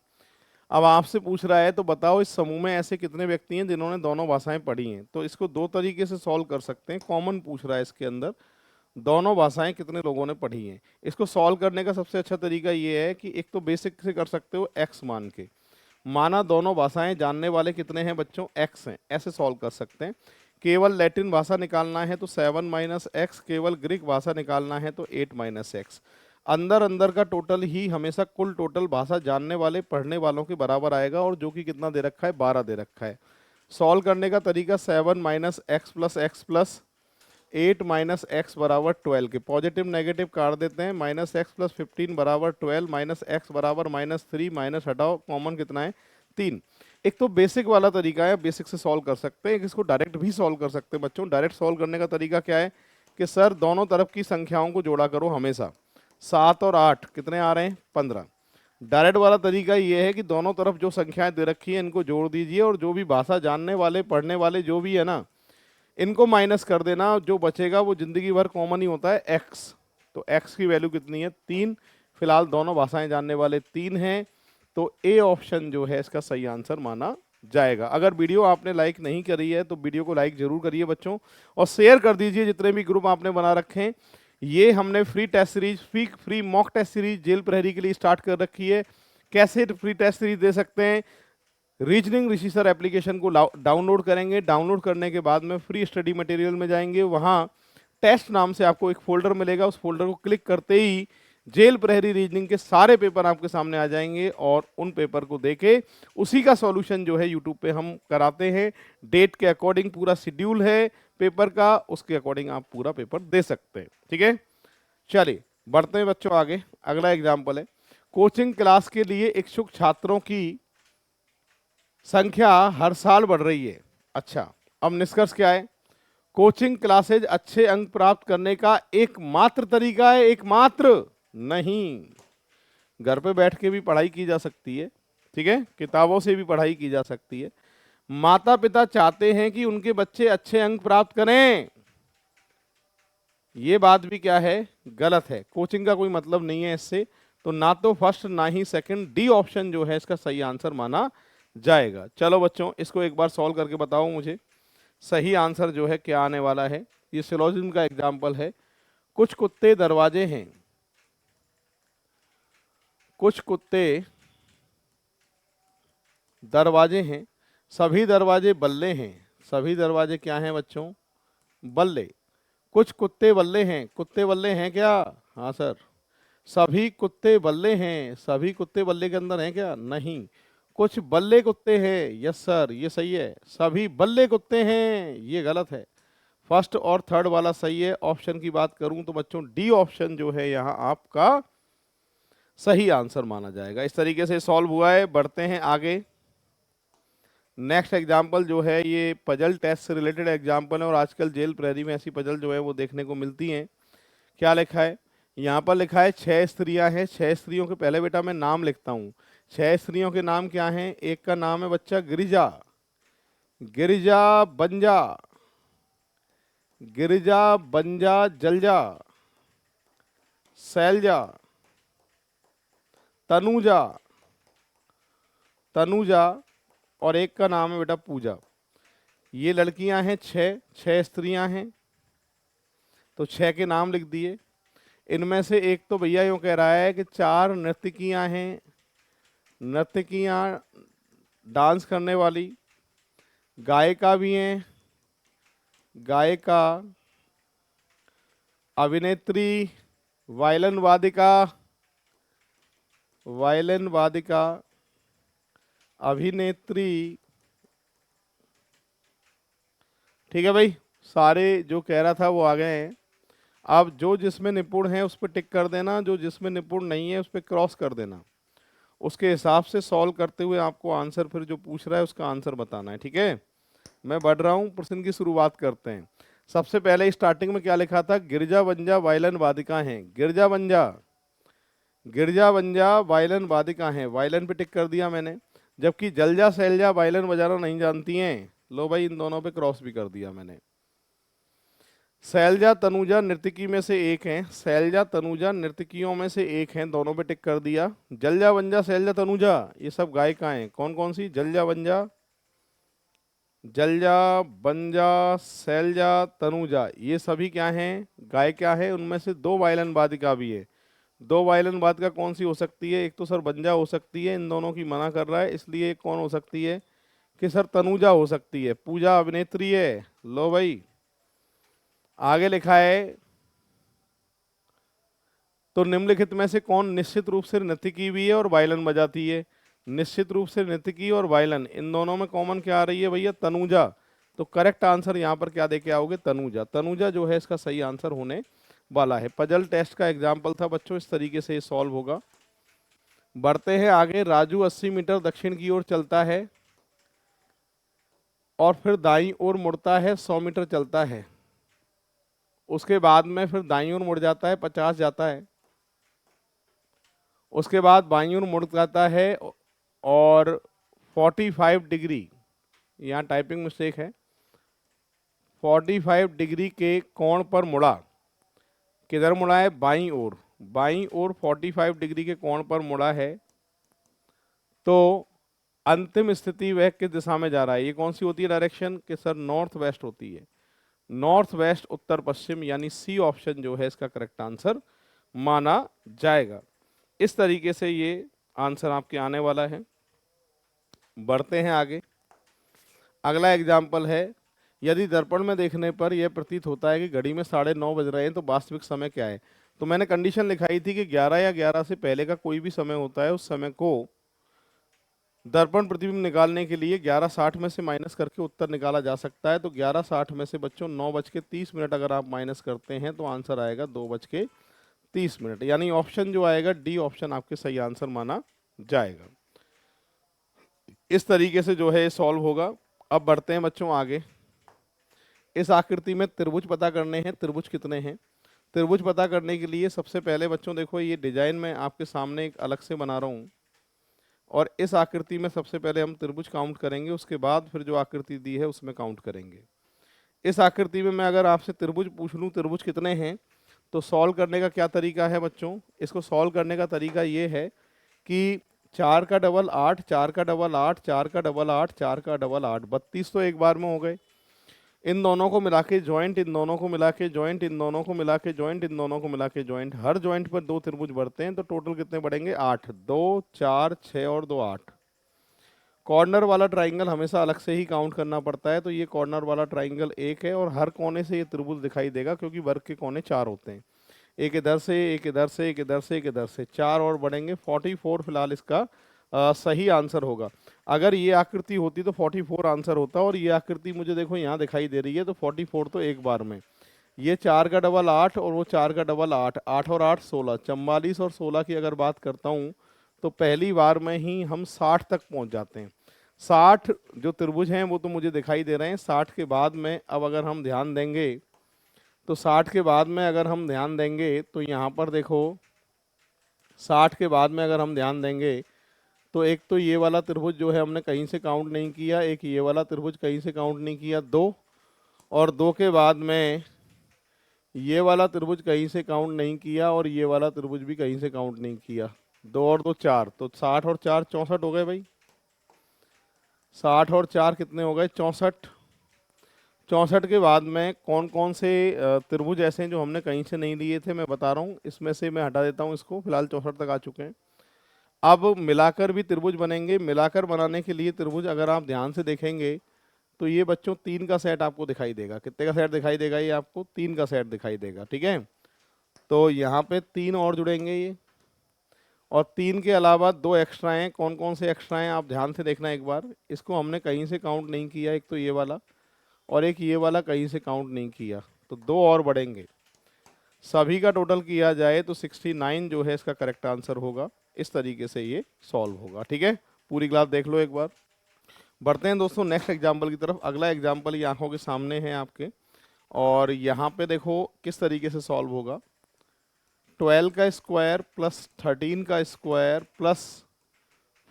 अब आपसे पूछ रहा है तो बताओ इस समूह में ऐसे कितने व्यक्ति हैं जिन्होंने दोनों भाषाएं पढ़ी हैं। तो इसको दो तरीके से सॉल्व कर सकते हैं, कॉमन पूछ रहा है इसके अंदर, दोनों भाषाएं कितने लोगों ने पढ़ी हैं। इसको सॉल्व करने का सबसे अच्छा तरीका ये है कि एक तो बेसिक से कर सकते हो एक्स मान के, माना दोनों भाषाएं जानने वाले कितने हैं बच्चों, एक्स हैं, ऐसे सॉल्व कर सकते हैं। केवल लैटिन भाषा निकालना है तो 7 माइनस एक्स, केवल ग्रीक भाषा निकालना है तो 8 माइनस एक्स। अंदर अंदर का टोटल ही हमेशा कुल टोटल भाषा जानने वाले पढ़ने वालों के बराबर आएगा, और जो कि कितना दे रखा है, 12 दे रखा है। सॉल्व करने का तरीका 7 minus x plus 8 minus x बराबर 12 के पॉजिटिव नेगेटिव काट देते हैं, माइनस एक्स प्लस 15 बराबर 12, माइनस एक्स बराबर -3, माइनस हटाओ कॉमन कितना है 3। एक तो बेसिक वाला तरीका है, बेसिक से सॉल्व कर सकते हैं, इसको डायरेक्ट भी सॉल्व कर सकते हैं बच्चों। डायरेक्ट सॉल्व करने का तरीका क्या है कि सर दोनों तरफ की संख्याओं को जोड़ा करो हमेशा, 7 और 8 कितने आ रहे हैं 15। डायरेक्ट वाला तरीका ये है कि दोनों तरफ जो संख्याएं दे रखी है इनको जोड़ दीजिए, और जो भी भाषा जानने वाले पढ़ने वाले जो भी है ना, इनको माइनस कर देना, जो बचेगा वो जिंदगी भर कॉमन ही होता है एक्स। तो एक्स की वैल्यू कितनी है 3, फिलहाल दोनों भाषाएं जानने वाले 3 हैं, तो ए ऑप्शन जो है इसका सही आंसर माना जाएगा। अगर वीडियो आपने लाइक नहीं करी है तो वीडियो को लाइक जरूर करिए बच्चों, और शेयर कर दीजिए जितने भी ग्रुप आपने बना रखे हैं। ये हमने free test series, free mock test series जेल प्रहरी के लिए स्टार्ट कर रखी है। कैसे फ्री टेस्ट सीरीज दे सकते हैं, रीजनिंग ऋषि सर एप्लीकेशन को डाउनलोड करेंगे, डाउनलोड करने के बाद में फ्री स्टडी मटेरियल में जाएंगे, वहाँ टेस्ट नाम से आपको एक फोल्डर मिलेगा, उस फोल्डर को क्लिक करते ही जेल प्रहरी रीजनिंग के सारे पेपर आपके सामने आ जाएंगे, और उन पेपर को देके उसी का सॉल्यूशन जो है यूट्यूब पे हम कराते हैं। डेट के अकॉर्डिंग पूरा शेड्यूल है पेपर का, उसके अकॉर्डिंग आप पूरा पेपर दे सकते हैं। ठीक है, चलिए बढ़ते हैं बच्चों आगे। अगला एग्जाम्पल है, कोचिंग क्लास के लिए इच्छुक छात्रों की संख्या हर साल बढ़ रही है। अच्छा, अब निष्कर्ष क्या है, कोचिंग क्लासेज अच्छे अंक प्राप्त करने का एकमात्र तरीका है, एकमात्र नहीं, घर पे बैठ के भी पढ़ाई की जा सकती है। ठीक है, किताबों से भी पढ़ाई की जा सकती है। माता पिता चाहते हैं कि उनके बच्चे अच्छे अंक प्राप्त करें, ये बात भी क्या है, गलत है। कोचिंग का कोई मतलब नहीं है इससे, तो ना तो फर्स्ट ना ही सेकंड, डी ऑप्शन जो है इसका सही आंसर माना जाएगा। चलो बच्चों इसको एक बार सॉल्व करके बताओ मुझे, सही आंसर जो है क्या आने वाला है। ये सिलोजिज्म का एग्जाम्पल है, कुछ कुत्ते दरवाजे हैं, कुछ कुत्ते दरवाजे हैं, सभी दरवाजे बल्ले हैं। सभी दरवाजे क्या हैं बच्चों, बल्ले। कुछ कुत्ते बल्ले हैं, कुत्ते बल्ले हैं क्या, हाँ सर। सभी कुत्ते बल्ले हैं, सभी कुत्ते बल्ले के अंदर हैं क्या, नहीं। कुछ बल्ले कुत्ते हैं, यस सर ये सही है, सभी बल्ले कुत्ते हैं ये गलत है। फर्स्ट और थर्ड वाला सही है। ऑप्शन की बात करूं तो बच्चों डी ऑप्शन जो है यहाँ आपका सही आंसर माना जाएगा। इस तरीके से सॉल्व हुआ है। बढ़ते हैं आगे। नेक्स्ट एग्जाम्पल जो है ये पजल टेस्ट से रिलेटेड एग्जाम्पल है, और आजकल जेल प्रहरी में ऐसी पजल जो है वो देखने को मिलती हैं। क्या लिखा है, यहाँ पर लिखा है 6 स्त्रियां हैं। 6 स्त्रियों के पहले बेटा मैं नाम लिखता हूँ। 6 स्त्रियों के नाम क्या हैं, एक का नाम है बच्चा गिरिजा, गिरिजा बंजा, गिरिजा बंजा जलजा, शैलजा, तनुजा, तनुजा, और एक का नाम है बेटा पूजा। ये लड़कियां हैं 6, 6 स्त्रियां हैं, तो 6 के नाम लिख दिए। इनमें से एक तो भैया यूँ कह रहा है कि 4 नर्तकियां हैं, नर्तकियां डांस करने वाली, गायिका भी हैं, गायिका, अभिनेत्री, वायलिन वादिका, वायलिन वादिका, अभिनेत्री। ठीक है भाई, सारे जो कह रहा था वो आ गए हैं। अब जो जिसमें निपुण है उस पर टिक कर देना, जो जिसमें निपुण नहीं है उस पर क्रॉस कर देना। उसके हिसाब से सॉल्व करते हुए आपको आंसर फिर जो पूछ रहा है उसका आंसर बताना है। ठीक है, मैं बढ़ रहा हूँ, प्रश्न की शुरुआत करते हैं। सबसे पहले स्टार्टिंग में क्या लिखा था, गिरजा बंजा वायलिन वादिका हैं। गिरजा बंजा गिरजा बंजा वायलन वादिका हैं, वायलन पे टिक कर दिया मैंने। जबकि जलजा शैलजा वायलन बजाना नहीं जानती हैं, लो भाई इन दोनों पे क्रॉस भी कर दिया मैंने। शैलजा तनुजा नर्तकी में से एक हैं, शैलजा तनुजा नर्तकियों में से एक हैं, दोनों पे टिक कर दिया। जलजा बंजा शैलजा तनुजा ये सब गायिकाएं, कौन कौन सी? जलजा बंजा, जलजा बंजा शैलजा तनुजा, ये सभी क्या हैं? गायिका है। उनमें से दो वायलन वादिका भी है। दो वायलन वादिका कौन सी हो सकती है? एक तो सर बंजा हो सकती है, इन दोनों की मना कर रहा है, इसलिए कौन हो सकती है कि सर तनुजा हो सकती है। पूजा अभिनेत्री है। लो भाई आगे लिखा है, तो निम्नलिखित में से कौन निश्चित रूप से नर्तकी भी है और वायलन बजाती है? निश्चित रूप से नर्तकी और वायलन, इन दोनों में कॉमन क्या आ रही है भैया? तनुजा। तो करेक्ट आंसर यहाँ पर क्या देके आओगे? तनुजा। तनुजा जो है इसका सही आंसर होने वाला है। पजल टेस्ट का एग्जाम्पल था बच्चों, इस तरीके से ये सॉल्व होगा। बढ़ते हैं आगे। राजू 80 मीटर दक्षिण की ओर चलता है और फिर दाईं ओर मुड़ता है, 100 मीटर चलता है। उसके बाद में फिर दाईं ओर मुड़ जाता है, 50 जाता है। उसके बाद बाईं ओर मुड़ जाता है और 45 डिग्री, यहाँ टाइपिंग मिस्टेक है, 45 डिग्री के कोण पर मुड़ा। किधर मुड़ा है? बाईं ओर। बाईं ओर 45 डिग्री के कोण पर मुड़ा है। तो अंतिम स्थिति वह किस दिशा में जा रहा है? ये कौन सी होती है डायरेक्शन? कि सर नॉर्थ वेस्ट होती है। नॉर्थ वेस्ट, उत्तर पश्चिम, यानी सी ऑप्शन जो है इसका करेक्ट आंसर माना जाएगा। इस तरीके से ये आंसर आपके आने वाला है। बढ़ते हैं आगे। अगला एग्जाम्पल है, यदि दर्पण में देखने पर यह प्रतीत होता है कि घड़ी में 9:30 बज रहे हैं, तो वास्तविक समय क्या है? तो मैंने कंडीशन लिखाई थी कि 11 या 11 से पहले का कोई भी समय होता है, उस समय को दर्पण प्रतिबिंब निकालने के लिए 11:60 में से माइनस करके उत्तर निकाला जा सकता है। तो 11:60 में से बच्चों 9:30 अगर आप माइनस करते हैं तो आंसर आएगा 2:30, यानी ऑप्शन जो आएगा डी ऑप्शन आपके सही आंसर माना जाएगा। इस तरीके से जो है सॉल्व होगा। अब बढ़ते हैं बच्चों आगे। इस आकृति में त्रिभुज पता करने हैं। त्रिभुज कितने हैं? त्रिभुज पता करने के लिए सबसे पहले बच्चों देखो, ये डिजाइन मैं आपके सामने एक अलग से बना रहा हूँ, और इस आकृति में सबसे पहले हम त्रिभुज काउंट करेंगे, उसके बाद फिर जो आकृति दी है उसमें काउंट करेंगे। इस आकृति में मैं अगर आपसे त्रिभुज पूछ लूँ त्रिभुज कितने हैं, तो सॉल्व करने का क्या तरीका है बच्चों? इसको सॉल्व करने का तरीका ये है कि 4 का डबल 8, 4 का डबल 8, 4 का डबल 8, 4 का डबल 8, 32 तो एक बार में हो गए। इन दोनों को मिला के जॉइंट, इन दोनों को मिला के जॉइंट, इन दोनों को मिला के जॉइंट, इन दोनों को मिला के जॉइंट, हर जॉइंट पर 2 त्रिभुज बढ़ते हैं, तो टोटल कितने बढ़ेंगे? 8। 2 4 6 और 2 8। कॉर्नर वाला ट्राइंगल हमेशा अलग से ही काउंट करना पड़ता है, तो ये कॉर्नर वाला ट्राइंगल 1 है, और हर कोने से ये त्रिभुज दिखाई देगा क्योंकि वर्ग के कोने 4 होते हैं। एक इधर से, एक इधर से, एक इधर से, एक इधर से, 4 और बढ़ेंगे। 44 फिलहाल इसका सही आंसर होगा। अगर ये आकृति होती तो 44 आंसर होता, और ये आकृति मुझे देखो यहाँ दिखाई दे रही है, तो 44 तो एक बार में। ये 4 का डबल 8 और वो 4 का डबल 8, 8 और 8 16, 44 और 16 की अगर बात करता हूँ तो पहली बार में ही हम 60 तक पहुँच जाते हैं। 60 जो त्रिभुज हैं वो तो मुझे दिखाई दे रहे हैं। 60 के बाद में अब अगर हम ध्यान देंगे, तो 60 के बाद में अगर हम ध्यान देंगे तो यहाँ पर देखो, 60 के बाद में अगर हम ध्यान देंगे तो एक तो ये वाला त्रिभुज जो है हमने कहीं से काउंट नहीं किया, एक ये वाला त्रिभुज कहीं से काउंट नहीं किया, 2, और 2 के बाद में ये वाला त्रिभुज कहीं से काउंट नहीं किया, और ये वाला त्रिभुज भी कहीं से काउंट नहीं किया। 2 और 2 4, तो 60 और 4 64 हो गए भाई। 60 और 4 कितने हो गए? 64। 64 के बाद में कौन कौन से त्रिभुज ऐसे हैं जो हमने कहीं से नहीं लिए थे, मैं बता रहा हूँ। इसमें से मैं हटा देता हूँ इसको, फिलहाल 64 तक आ चुके हैं। अब मिलाकर भी त्रिभुज बनेंगे। मिलाकर बनाने के लिए त्रिभुज अगर आप ध्यान से देखेंगे तो ये बच्चों 3 का सेट आपको दिखाई देगा। कितने का सेट दिखाई देगा? ये आपको 3 का सेट दिखाई देगा, ठीक है। तो यहाँ पे 3 और जुड़ेंगे ये, और 3 के अलावा 2 एक्स्ट्रा हैं। कौन कौन से एक्स्ट्रा हैं आप ध्यान से देखना एक बार। इसको हमने कहीं से काउंट नहीं किया, एक तो ये वाला, और एक ये वाला कहीं से काउंट नहीं किया, तो 2 और बढ़ेंगे। सभी का टोटल किया जाए तो 69 जो है इसका करेक्ट आंसर होगा। इस तरीके से ये सॉल्व होगा, ठीक है। पूरी क्लास देख लो एक बार। बढ़ते हैं दोस्तों नेक्स्ट एग्जाम्पल की तरफ। अगला एग्जाम्पल ये आंखों के सामने है आपके, और यहाँ पे देखो किस तरीके से सॉल्व होगा। 12 का स्क्वायर प्लस 13 का स्क्वायर प्लस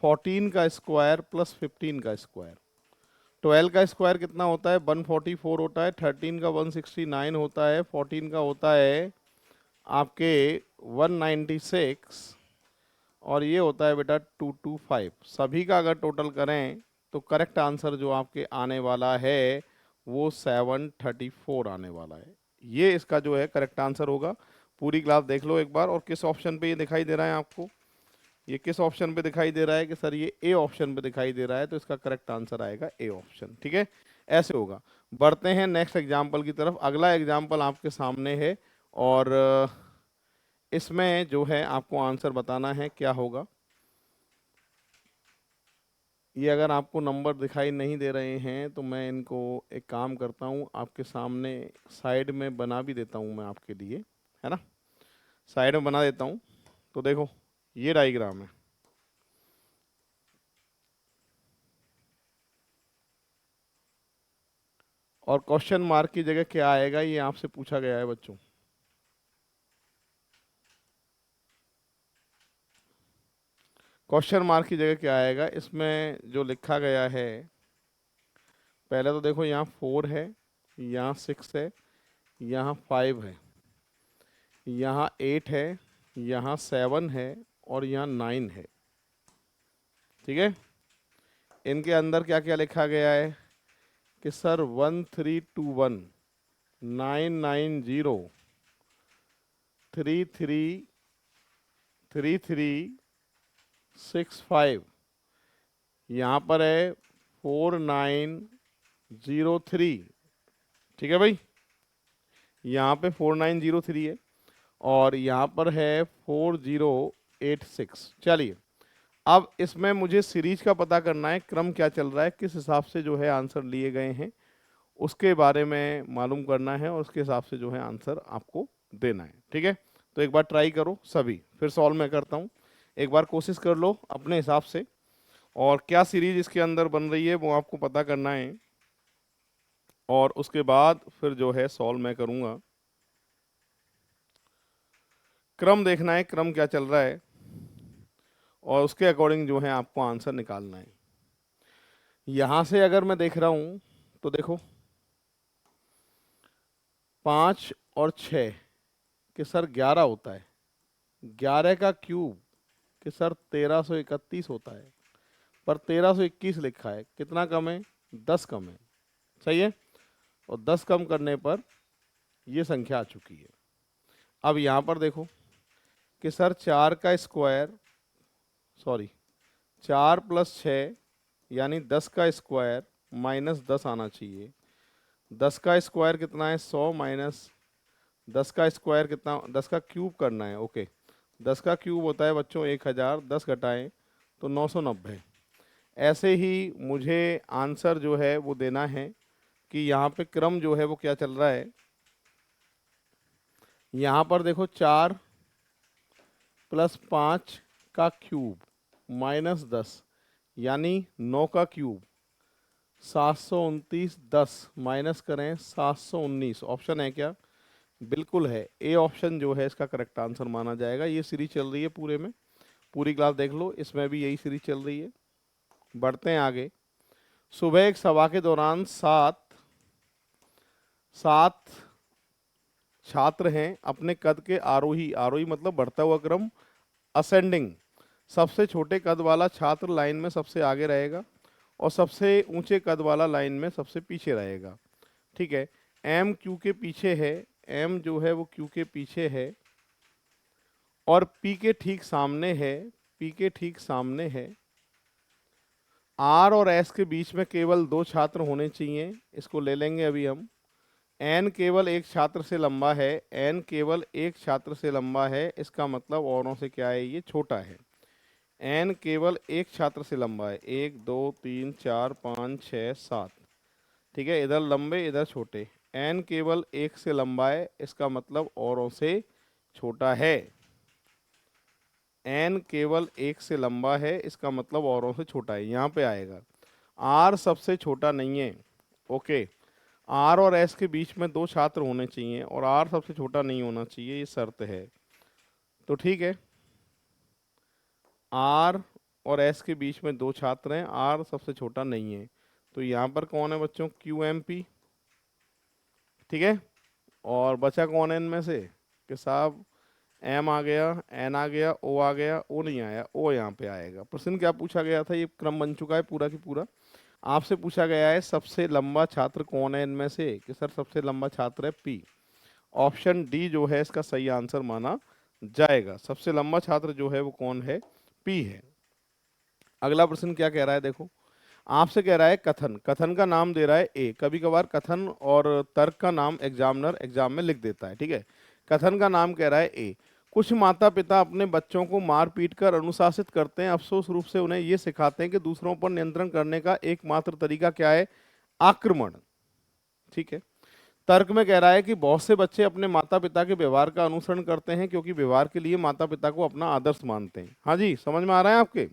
14 का स्क्वायर प्लस 15 का स्क्वायर। 12 का स्क्वायर कितना होता है? 144 होता है। 13 का 169 होता है। 14 का होता है आपके 196 और ये होता है बेटा 225। सभी का अगर टोटल करें तो करेक्ट आंसर जो आपके आने वाला है वो 734 आने वाला है। ये इसका जो है करेक्ट आंसर होगा। पूरी क्लास देख लो एक बार। और किस ऑप्शन पे ये दिखाई दे रहा है आपको? ये किस ऑप्शन पे दिखाई दे रहा है कि सर ये ए ऑप्शन पे दिखाई दे रहा है, तो इसका करेक्ट आंसर आएगा ए ऑप्शन। ठीक है, ऐसे होगा। बढ़ते हैं नेक्स्ट एग्जाम्पल की तरफ। अगला एग्जाम्पल आपके सामने है और इसमें जो है आपको आंसर बताना है क्या होगा। ये अगर आपको नंबर दिखाई नहीं दे रहे हैं तो मैं इनको एक काम करता हूँ, आपके सामने साइड में बना भी देता हूँ मैं आपके लिए, है ना। साइड में बना देता हूँ। तो देखो ये डायग्राम है। और क्वेश्चन मार्क की जगह क्या आएगा ये आपसे पूछा गया है बच्चों। क्वेश्चन मार्क की जगह क्या आएगा? इसमें जो लिखा गया है, पहले तो देखो यहाँ 4 है, यहाँ 6 है, यहाँ 5 है, यहाँ 8 है, यहाँ 7 है और यहाँ 9 है। ठीक है, इनके अंदर क्या क्या लिखा गया है कि सर 1321 990 3365, यहाँ पर है 4903। ठीक है भाई, यहाँ पे 4903 है और यहाँ पर है 4086। चलिए, अब इसमें मुझे सीरीज का पता करना है, क्रम क्या चल रहा है, किस हिसाब से जो है आंसर लिए गए हैं उसके बारे में मालूम करना है और उसके हिसाब से जो है आंसर आपको देना है। ठीक है, तो एक बार ट्राई करो सभी, फिर सॉल्व मैं करता हूँ। एक बार कोशिश कर लो अपने हिसाब से, और क्या सीरीज इसके अंदर बन रही है वो आपको पता करना है और उसके बाद फिर जो है सॉल्व मैं करूँगा। क्रम देखना है, क्रम क्या चल रहा है और उसके अकॉर्डिंग जो है आपको आंसर निकालना है। यहाँ से अगर मैं देख रहा हूँ तो देखो 5 और 6 कि सर 11 होता है, 11 का क्यूब कि सर 1331 होता है, पर 1321 लिखा है। कितना कम है? 10 कम है। सही है, और 10 कम करने पर ये संख्या आ चुकी है। अब यहाँ पर देखो कि सर 4 का स्क्वायर, सॉरी 4 प्लस 6 यानी 10 का स्क्वायर माइनस 10 आना चाहिए। 10 का स्क्वायर कितना है? 100 माइनस 10 का स्क्वायर कितना? 10 का क्यूब करना है। ओके, 10 का क्यूब होता है बच्चों 1000, 10 घटाएं तो 990। ऐसे ही मुझे आंसर जो है वो देना है कि यहाँ पे क्रम जो है वो क्या चल रहा है। यहाँ पर देखो 4 प्लस 5 का क्यूब माइनस 10 यानी 9 का क्यूब 729, 10 माइनस करें 719। ऑप्शन है क्या? बिल्कुल है, ए ऑप्शन जो है इसका करेक्ट आंसर माना जाएगा। ये सीरीज चल रही है पूरे में, पूरी क्लास देख लो, इसमें भी यही सीरीज चल रही है। बढ़ते हैं आगे। सुबह एक सभा के दौरान सात छात्र हैं अपने कद के आरोही, आरोही मतलब बढ़ता हुआ क्रम, असेंडिंग। सबसे छोटे कद वाला छात्र लाइन में सबसे आगे रहेगा और सबसे ऊंचे कद वाला लाइन में सबसे पीछे रहेगा। ठीक है, एम क्यू के पीछे है, एम जो है वो क्यू के पीछे है और पी के ठीक सामने है, पी के ठीक सामने है। आर और एस के बीच में केवल 2 छात्र होने चाहिए, इसको ले लेंगे अभी हम। एन केवल एक छात्र से लंबा है, एन केवल एक छात्र से लंबा है, इसका मतलब औरों से क्या है? ये छोटा है। एन केवल एक छात्र से लंबा है, 1 2 3 4 5 6 7। ठीक है, इधर लंबे इधर छोटे। एन केवल एक से लंबा है, इसका मतलब औरों से छोटा है। एन केवल एक से लंबा है, इसका मतलब औरों से छोटा है, यहाँ पे आएगा। आर सबसे छोटा नहीं है। ओके, आर और एस के बीच में 2 छात्र होने चाहिए और आर सबसे छोटा नहीं होना चाहिए, ये शर्त है। तो ठीक है, आर और एस के बीच में दो छात्र हैं, आर सबसे छोटा नहीं है, तो यहाँ पर कौन है बच्चों, क्यू एम पी, ठीक है। और बचा कौन है इनमें से, कि साहब एम आ गया, एन आ गया, ओ आ गया, ओ नहीं आया, ओ यहाँ पे आएगा। प्रश्न क्या पूछा गया था, ये क्रम बन चुका है पूरा की पूरा। आपसे पूछा गया है सबसे लंबा छात्र कौन है इनमें से, कि सर सबसे लंबा छात्र है पी। ऑप्शन डी जो है इसका सही आंसर माना जाएगा। सबसे लंबा छात्र जो है वो कौन है, पी है। अगला प्रश्न क्या कह रहा है, देखो आपसे कह रहा है कथन, कथन का नाम दे रहा है ए। कभी कभार कथन और तर्क का नाम एग्जामिनर एग्जाम में लिख देता है, ठीक है। कथन का नाम कह रहा है ए। कुछ माता पिता अपने बच्चों को मार पीट कर अनुशासित करते हैं, अफसोस रूप से उन्हें ये सिखाते हैं कि दूसरों पर नियंत्रण करने का एकमात्र तरीका क्या है, आक्रमण, ठीक है। तर्क में कह रहा है कि बहुत से बच्चे अपने माता पिता के व्यवहार का अनुसरण करते हैं क्योंकि व्यवहार के लिए माता पिता को अपना आदर्श मानते हैं। हाँ जी, समझ में आ रहा है आपके।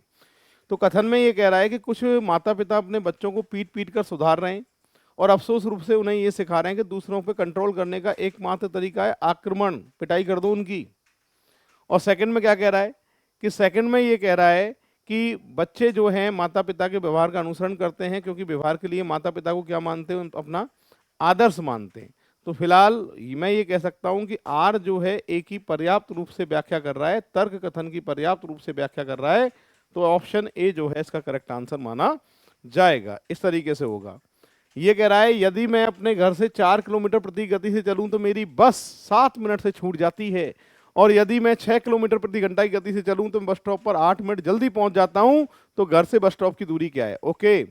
तो कथन में ये कह रहा है कि कुछ माता पिता अपने बच्चों को पीट पीट कर सुधार रहे हैं और अफसोस रूप से उन्हें ये सिखा रहे हैं कि दूसरों पर कंट्रोल करने का एकमात्र तरीका है आक्रमण, पिटाई कर दो उनकी। और सेकंड में क्या कह रहा है, कि सेकंड में ये कह रहा है कि बच्चे जो हैं माता पिता के व्यवहार का अनुसरण करते हैं क्योंकि व्यवहार के लिए माता पिता को क्या मानते हैं, अपना आदर्श मानते हैं। तो फिलहाल मैं ये कह सकता हूं कि आर जो है ए की पर्याप्त रूप से व्याख्या कर रहा है, तर्क कथन की पर्याप्त रूप से व्याख्या कर रहा है, तो ऑप्शन ए जो है इसका करेक्ट आंसर माना जाएगा। इस तरीके से होगा। ये कह रहा है यदि मैं अपने घर से 4 किलोमीटर प्रति गति से चलूं तो मेरी बस 7 मिनट से छूट जाती है, और यदि मैं 6 किलोमीटर प्रति घंटा की गति से चलूं तो मैं बस स्टॉप पर 8 मिनट जल्दी पहुंच जाता हूं। तो घर से बस स्टॉप की दूरी क्या है, ओके।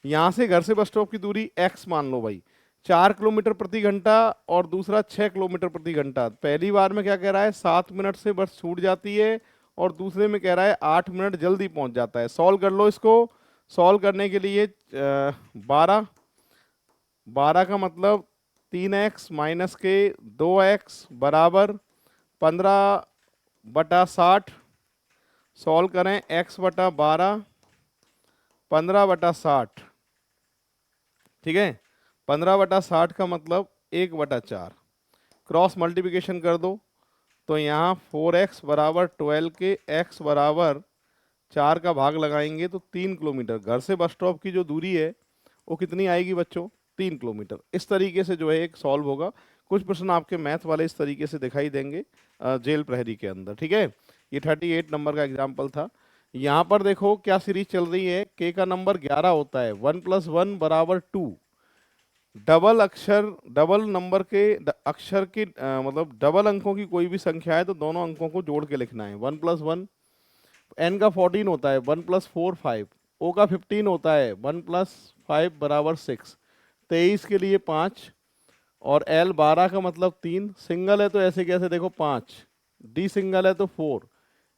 यहां से घर से बस स्टॉप की दूरी x मान लो भाई, 4 किलोमीटर प्रति घंटा और दूसरा 6 किलोमीटर प्रति घंटा। पहली बार में क्या कह रहा है, 7 मिनट से बस छूट जाती है, और दूसरे में कह रहा है 8 मिनट जल्दी पहुंच जाता है। सॉल्व कर लो इसको। सॉल्व करने के लिए 12 का मतलब 3x माइनस के 2x बराबर 15/60। सॉल्व करें, x बटा 12 15/60, ठीक है। 15/60 का मतलब 1/4। क्रॉस मल्टीप्लिकेशन कर दो तो यहाँ 4x बराबर 12 के x बराबर 4 का भाग लगाएंगे तो 3 किलोमीटर। घर से बस स्टॉप की जो दूरी है वो कितनी आएगी बच्चों, 3 किलोमीटर। इस तरीके से जो है एक सॉल्व होगा। कुछ प्रश्न आपके मैथ वाले इस तरीके से दिखाई देंगे जेल प्रहरी के अंदर, ठीक है। ये 38 नंबर का एग्जाम्पल था। यहाँ पर देखो क्या सीरीज चल रही है, k का नंबर 11 होता है, 1 + 1 बराबर 2। डबल अक्षर, डबल नंबर के अक्षर की मतलब डबल अंकों की कोई भी संख्या है तो दोनों अंकों को जोड़ के लिखना है। 1 + 1, n का 14 होता है, 1 + 4 5, o का 15 होता है, 1 + 5 बराबर 6, 23 के लिए 5, और l 12 का मतलब 3, सिंगल है तो ऐसे कैसे देखो 5, d सिंगल है तो 4,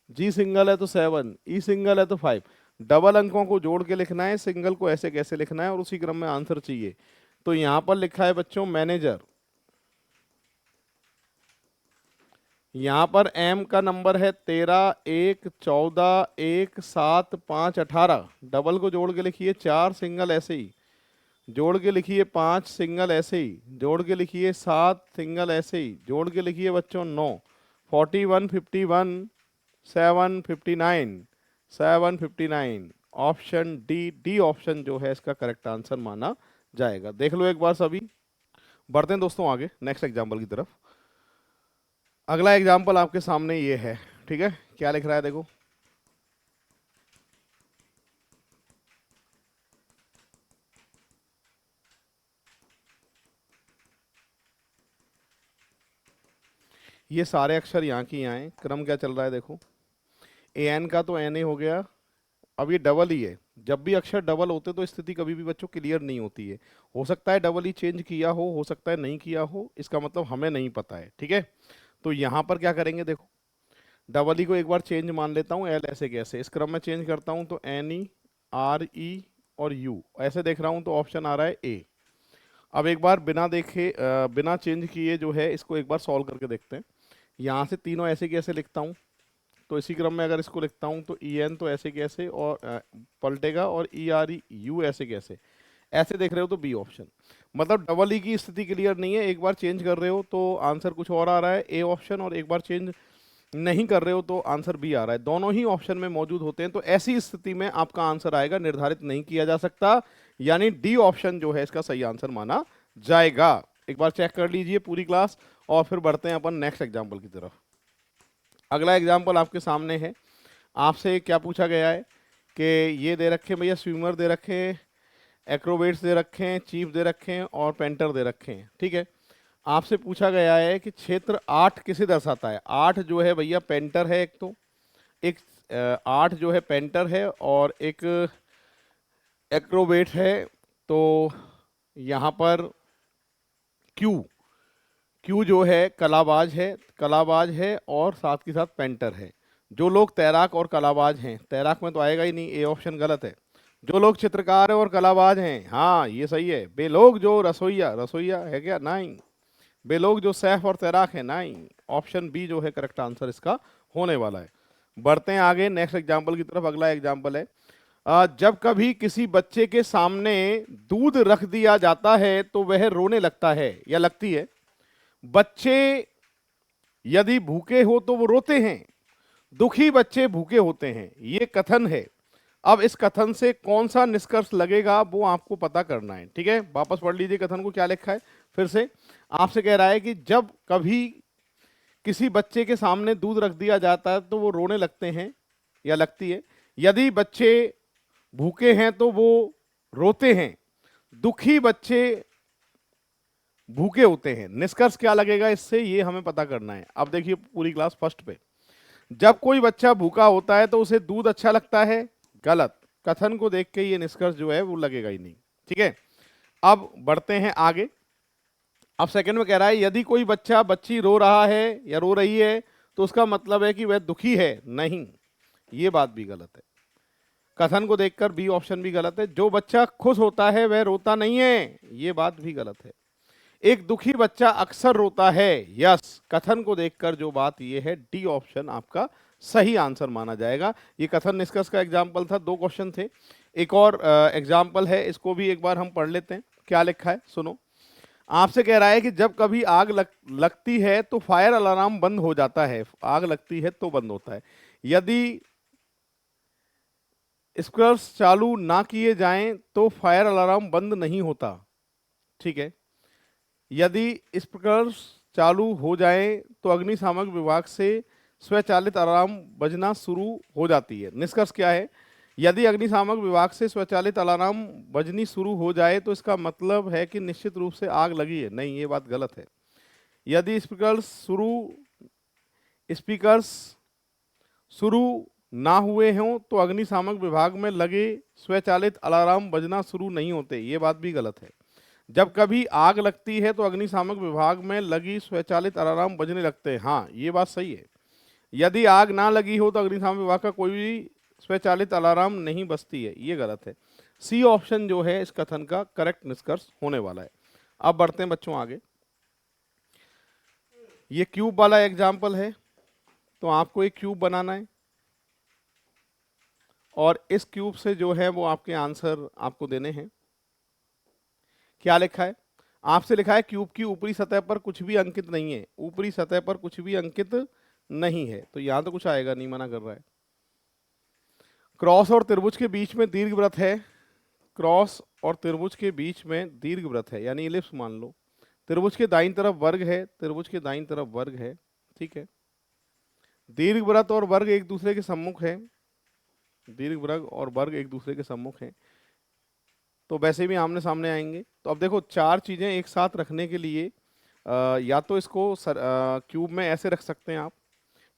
g सिंगल है तो 7, e सिंगल है तो 5। डबल अंकों को जोड़ के लिखना है, सिंगल को ऐसे कैसे लिखना है, और उसी क्रम में आंसर चाहिए। तो यहां पर लिखा है बच्चों मैनेजर, यहां पर m का नंबर है 13, 1, 14, 1, 7, 5, 18। डबल को जोड़ के लिखिए 4, सिंगल ऐसे ही जोड़ के लिखिए 5, सिंगल ऐसे ही जोड़ के लिखिए 7, सिंगल ऐसे ही जोड़ के लिखिए बच्चों 9, 41, 51, 7, 59, 7, 59। ऑप्शन डी ऑप्शन जो है इसका करेक्ट आंसर माना जाएगा। देख लो एक बार सभी। बढ़ते हैं दोस्तों आगे नेक्स्ट एग्जाम्पल की तरफ। अगला एग्जाम्पल आपके सामने ये है, ठीक है। क्या लिख रहा है देखो, ये सारे अक्षर यहाँ की यहाँ हैं। क्रम क्या चल रहा है देखो, ए एन का तो एन ए हो गया, अब ये डबल ही है। जब भी अक्षर डबल होते तो स्थिति कभी भी बच्चों क्लियर नहीं होती है। हो सकता है डबल ही चेंज किया हो सकता है नहीं किया हो, इसका मतलब हमें नहीं पता है, ठीक है। तो यहाँ पर क्या करेंगे देखो, डबल ई को एक बार चेंज मान लेता हूँ, एल ऐसे कैसे, इस क्रम में चेंज करता हूँ तो एन ई, आर ई और यू ऐसे देख रहा हूँ तो ऑप्शन आ रहा है ए। अब एक बार बिना देखे बिना चेंज किए जो है इसको एक बार सॉल्व करके देखते हैं। यहाँ से तीनों ऐसे कैसे लिखता हूँ, तो इसी क्रम में अगर इसको लिखता हूँ तो ई एन तो ऐसे कैसे और पलटेगा, और ई आर ई यू ऐसे कैसे, ऐसे देख रहे हो तो बी ऑप्शन। मतलब डबल ई की स्थिति क्लियर नहीं है, एक बार चेंज कर रहे हो तो आंसर कुछ और आ रहा है, ए ऑप्शन। और एक बार चेंज नहीं कर रहे हो तो आंसर बी आ रहा है, दोनों ही ऑप्शन में मौजूद होते हैं, तो ऐसी स्थिति में आपका आंसर आएगा निर्धारित नहीं किया जा सकता, यानी डी ऑप्शन जो है इसका सही आंसर माना जाएगा। एक बार चेक कर लीजिए पूरी क्लास और फिर बढ़ते हैं अपन नेक्स्ट एग्जाम्पल की तरफ। अगला एग्जाम्पल आपके सामने है, आपसे क्या पूछा गया है कि ये दे रखे भैया, स्विमर दे रखे, एक्रोबेट्स दे रखे हैं, चीफ दे रखे हैं और पेंटर दे रखे हैं, ठीक है। आपसे पूछा गया है कि क्षेत्र 8 किसे दर्शाता है। 8 जो है भैया पेंटर है, एक तो एक 8 जो है पेंटर है और एक एक्रोबेट है। तो यहाँ पर क्यू जो है कलाबाज है और साथ के साथ पेंटर है। जो लोग तैराक और कलाबाज हैं, तैराक में तो आएगा ही नहीं, ए ऑप्शन गलत है। जो लोग चित्रकार है और कलाबाज हैं, हाँ ये सही है। बेलोग जो रसोईया है क्या, नहीं। बेलोग जो सैफ और तैराक है, नहीं। ऑप्शन बी जो है करेक्ट आंसर इसका होने वाला है। बढ़ते हैं आगे नेक्स्ट एग्जाम्पल की तरफ। अगला एग्जाम्पल है, जब कभी किसी बच्चे के सामने दूध रख दिया जाता है तो वह रोने लगता है या लगती है। बच्चे यदि भूखे हो तो वो रोते हैं, दुखी बच्चे भूखे होते हैं, ये कथन है। अब इस कथन से कौन सा निष्कर्ष लगेगा वो आपको पता करना है, ठीक है। वापस पढ़ लीजिए कथन को, क्या लिखा है फिर से। आपसे कह रहा है कि जब कभी किसी बच्चे के सामने दूध रख दिया जाता है तो वो रोने लगते हैं या लगती है। यदि बच्चे भूखे हैं तो वो रोते हैं, दुखी बच्चे भूखे होते हैं। निष्कर्ष क्या लगेगा इससे, ये हमें पता करना है। अब देखिए पूरी क्लास फर्स्ट पे, जब कोई बच्चा भूखा होता है तो उसे दूध अच्छा लगता है, गलत। कथन को देख के ये निष्कर्ष जो है वो लगेगा ही नहीं, ठीक है। अब बढ़ते हैं आगे। अब सेकंड में कह रहा है यदि कोई बच्ची रो रहा है या रो रही है तो उसका मतलब है कि वह दुखी है, नहीं, ये बात भी गलत है। कथन को देखकर बी ऑप्शन भी गलत है। जो बच्चा खुश होता है वह रोता नहीं है, ये बात भी गलत है। एक दुखी बच्चा अक्सर रोता है, यस। कथन को देखकर जो बात ये है, डी ऑप्शन आपका सही आंसर माना जाएगा। ये कथन निष्कर्ष का एग्जाम्पल था, 2 क्वेश्चन थे। एक और एग्जाम्पल है, इसको भी एक बार हम पढ़ लेते हैं। क्या लिखा है सुनो। आपसे कह रहा है कि जब कभी आग लगती है तो फायर अलार्म बंद हो जाता है, आग लगती है तो बंद होता है। यदि स्प्रिंकलर्स चालू ना किए जाएं तो फायर अलार्म बंद नहीं होता, ठीक है। यदि स्प्रिंकलर्स चालू हो जाए तो अग्निशामक विभाग से स्वचालित अलार्म बजना शुरू हो जाती है। निष्कर्ष क्या है, यदि अग्निशामक विभाग से स्वचालित अलार्म बजनी शुरू हो जाए तो इसका मतलब है कि निश्चित रूप से आग लगी है, नहीं, ये बात गलत है। यदि स्पीकर्स शुरू ना हुए हों तो अग्निशामक विभाग में लगे स्वचालित अलार्म बजना शुरू नहीं होते, ये बात भी गलत है। जब कभी आग लगती है तो अग्निशामक विभाग में लगी स्वचालित अलार्म बजने लगते हैं, हाँ ये बात सही है। यदि आग ना लगी हो तो अग्निशामक विभाग का कोई भी स्वचालित अलार्म नहीं बजती है, ये गलत है। सी ऑप्शन जो है इस कथन का करेक्ट निष्कर्ष होने वाला है। अब बढ़ते हैं बच्चों आगे। ये क्यूब वाला एग्जाम्पल है, तो आपको एक क्यूब बनाना है और इस क्यूब से जो है वो आपके आंसर आपको देने हैं। क्या लिखा है, आपसे लिखा है क्यूब की ऊपरी सतह पर कुछ भी अंकित नहीं है, ऊपरी सतह पर कुछ भी अंकित नहीं है, तो यहां तो कुछ आएगा नहीं, मना कर रहा है। क्रॉस और त्रिभुज के बीच में दीर्घवृत्त है, क्रॉस और त्रिभुज के बीच में दीर्घवृत्त है, यानी इलिप्स मान लो। त्रिभुज के दाईं तरफ वर्ग है, त्रिभुज के दाईं तरफ वर्ग है, ठीक है। दीर्घवृत्त और वर्ग एक दूसरे के सम्मुख है, दीर्घवृत्त और वर्ग एक दूसरे के सम्मुख है, तो वैसे भी आमने सामने आएंगे। तो अब देखो 4 चीजें एक साथ रखने के लिए या तो इसको क्यूब में ऐसे रख सकते हैं आप,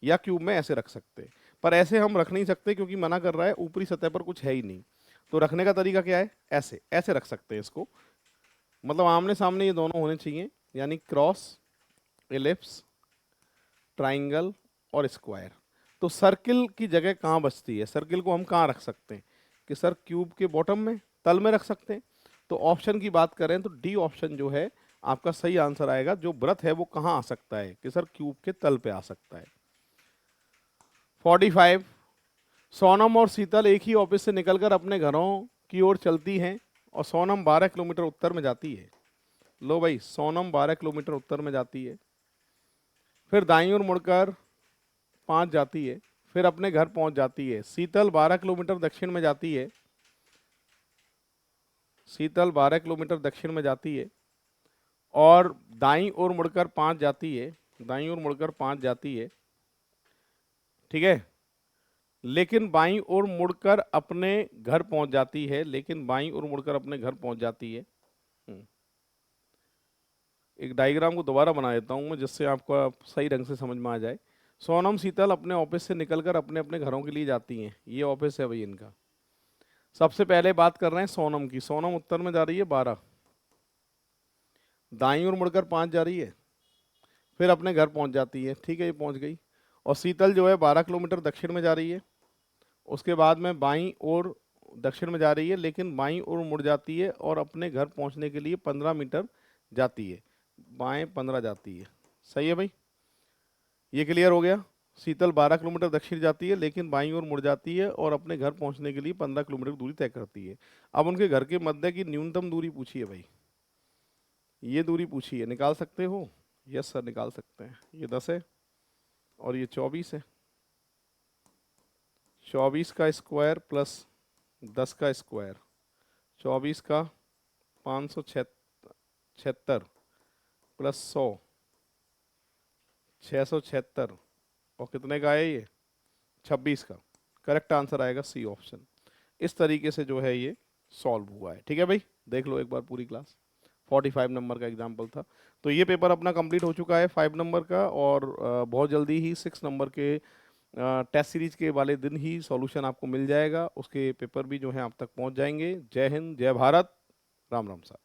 या क्यूब में ऐसे रख सकते हैं, पर ऐसे हम रख नहीं सकते क्योंकि मना कर रहा है, ऊपरी सतह पर कुछ है ही नहीं। तो रखने का तरीका क्या है, ऐसे ऐसे रख सकते हैं इसको, मतलब आमने सामने ये दोनों होने चाहिए, यानी क्रॉस, एलिप्स, ट्राइंगल और स्क्वायर। तो सर्किल की जगह कहाँ बचती है, सर्किल को हम कहाँ रख सकते हैं कि सर क्यूब के बॉटम में, तल में रख सकते हैं। तो ऑप्शन की बात करें तो डी ऑप्शन जो है आपका सही आंसर आएगा। जो वृत्त है वो कहाँ आ सकता है कि सर क्यूब के तल पे आ सकता है। 45, सोनम और शीतल एक ही ऑफिस से निकलकर अपने घरों की ओर चलती हैं और सोनम 12 किलोमीटर उत्तर में जाती है। लो भाई, सोनम 12 किलोमीटर उत्तर में जाती है, फिर दाईं ओर मुड़कर 5 जाती है, फिर अपने घर पहुंच जाती है। शीतल 12 किलोमीटर दक्षिण में जाती है, शीतल 12 किलोमीटर दक्षिण में जाती है और दाईं ओर मुड़कर 5 जाती है, दाईं ओर मुड़कर 5 जाती है, ठीक है। लेकिन बाईं ओर मुड़कर अपने घर पहुंच जाती है, लेकिन बाईं ओर मुड़कर अपने घर पहुंच जाती है। एक डायग्राम को दोबारा बना देता हूं मैं, जिससे आपको सही ढंग से समझ में आ जाए। सोनम शीतल अपने ऑफिस से निकलकर अपने अपने घरों के लिए जाती हैं। ये ऑफिस है भाई इनका। सबसे पहले बात कर रहे हैं सोनम की। सोनम उत्तर में जा रही है 12, दाईं ओर मुड़कर 5 जा रही है, फिर अपने घर पहुंच जाती है, ठीक है, ये पहुंच गई। और शीतल जो है 12 किलोमीटर दक्षिण में जा रही है, उसके बाद में बाईं ओर दक्षिण में जा रही है, लेकिन बाईं ओर मुड़ जाती है और अपने घर पहुंचने के लिए 15 मीटर जाती है, बाएं 15 जाती है। सही है भाई, ये क्लियर हो गया। शीतल 12 किलोमीटर दक्षिण जाती है, लेकिन बाईं ओर मुड़ जाती है और अपने घर पहुंचने के लिए 15 किलोमीटर दूरी तय करती है। अब उनके घर के मध्य की न्यूनतम दूरी पूछी है भाई, ये दूरी पूछी है, निकाल सकते हो? यस सर, निकाल सकते हैं। ये 10 है और ये 24 है। 24 का स्क्वायर प्लस 10 का स्क्वायर, 24 का 576 प्लस 100, 676, और कितने का है ये? 26 का। करेक्ट आंसर आएगा सी ऑप्शन। इस तरीके से जो है ये सॉल्व हुआ है। ठीक है भाई, देख लो एक बार पूरी क्लास। 45 नंबर का एग्जाम्पल था। तो ये पेपर अपना कंप्लीट हो चुका है 5 नंबर का, और बहुत जल्दी ही 6 नंबर के टेस्ट सीरीज के वाले दिन ही सॉल्यूशन आपको मिल जाएगा। उसके पेपर भी जो है आप तक पहुंच जाएंगे। जय हिंद, जय भारत, राम राम साहब।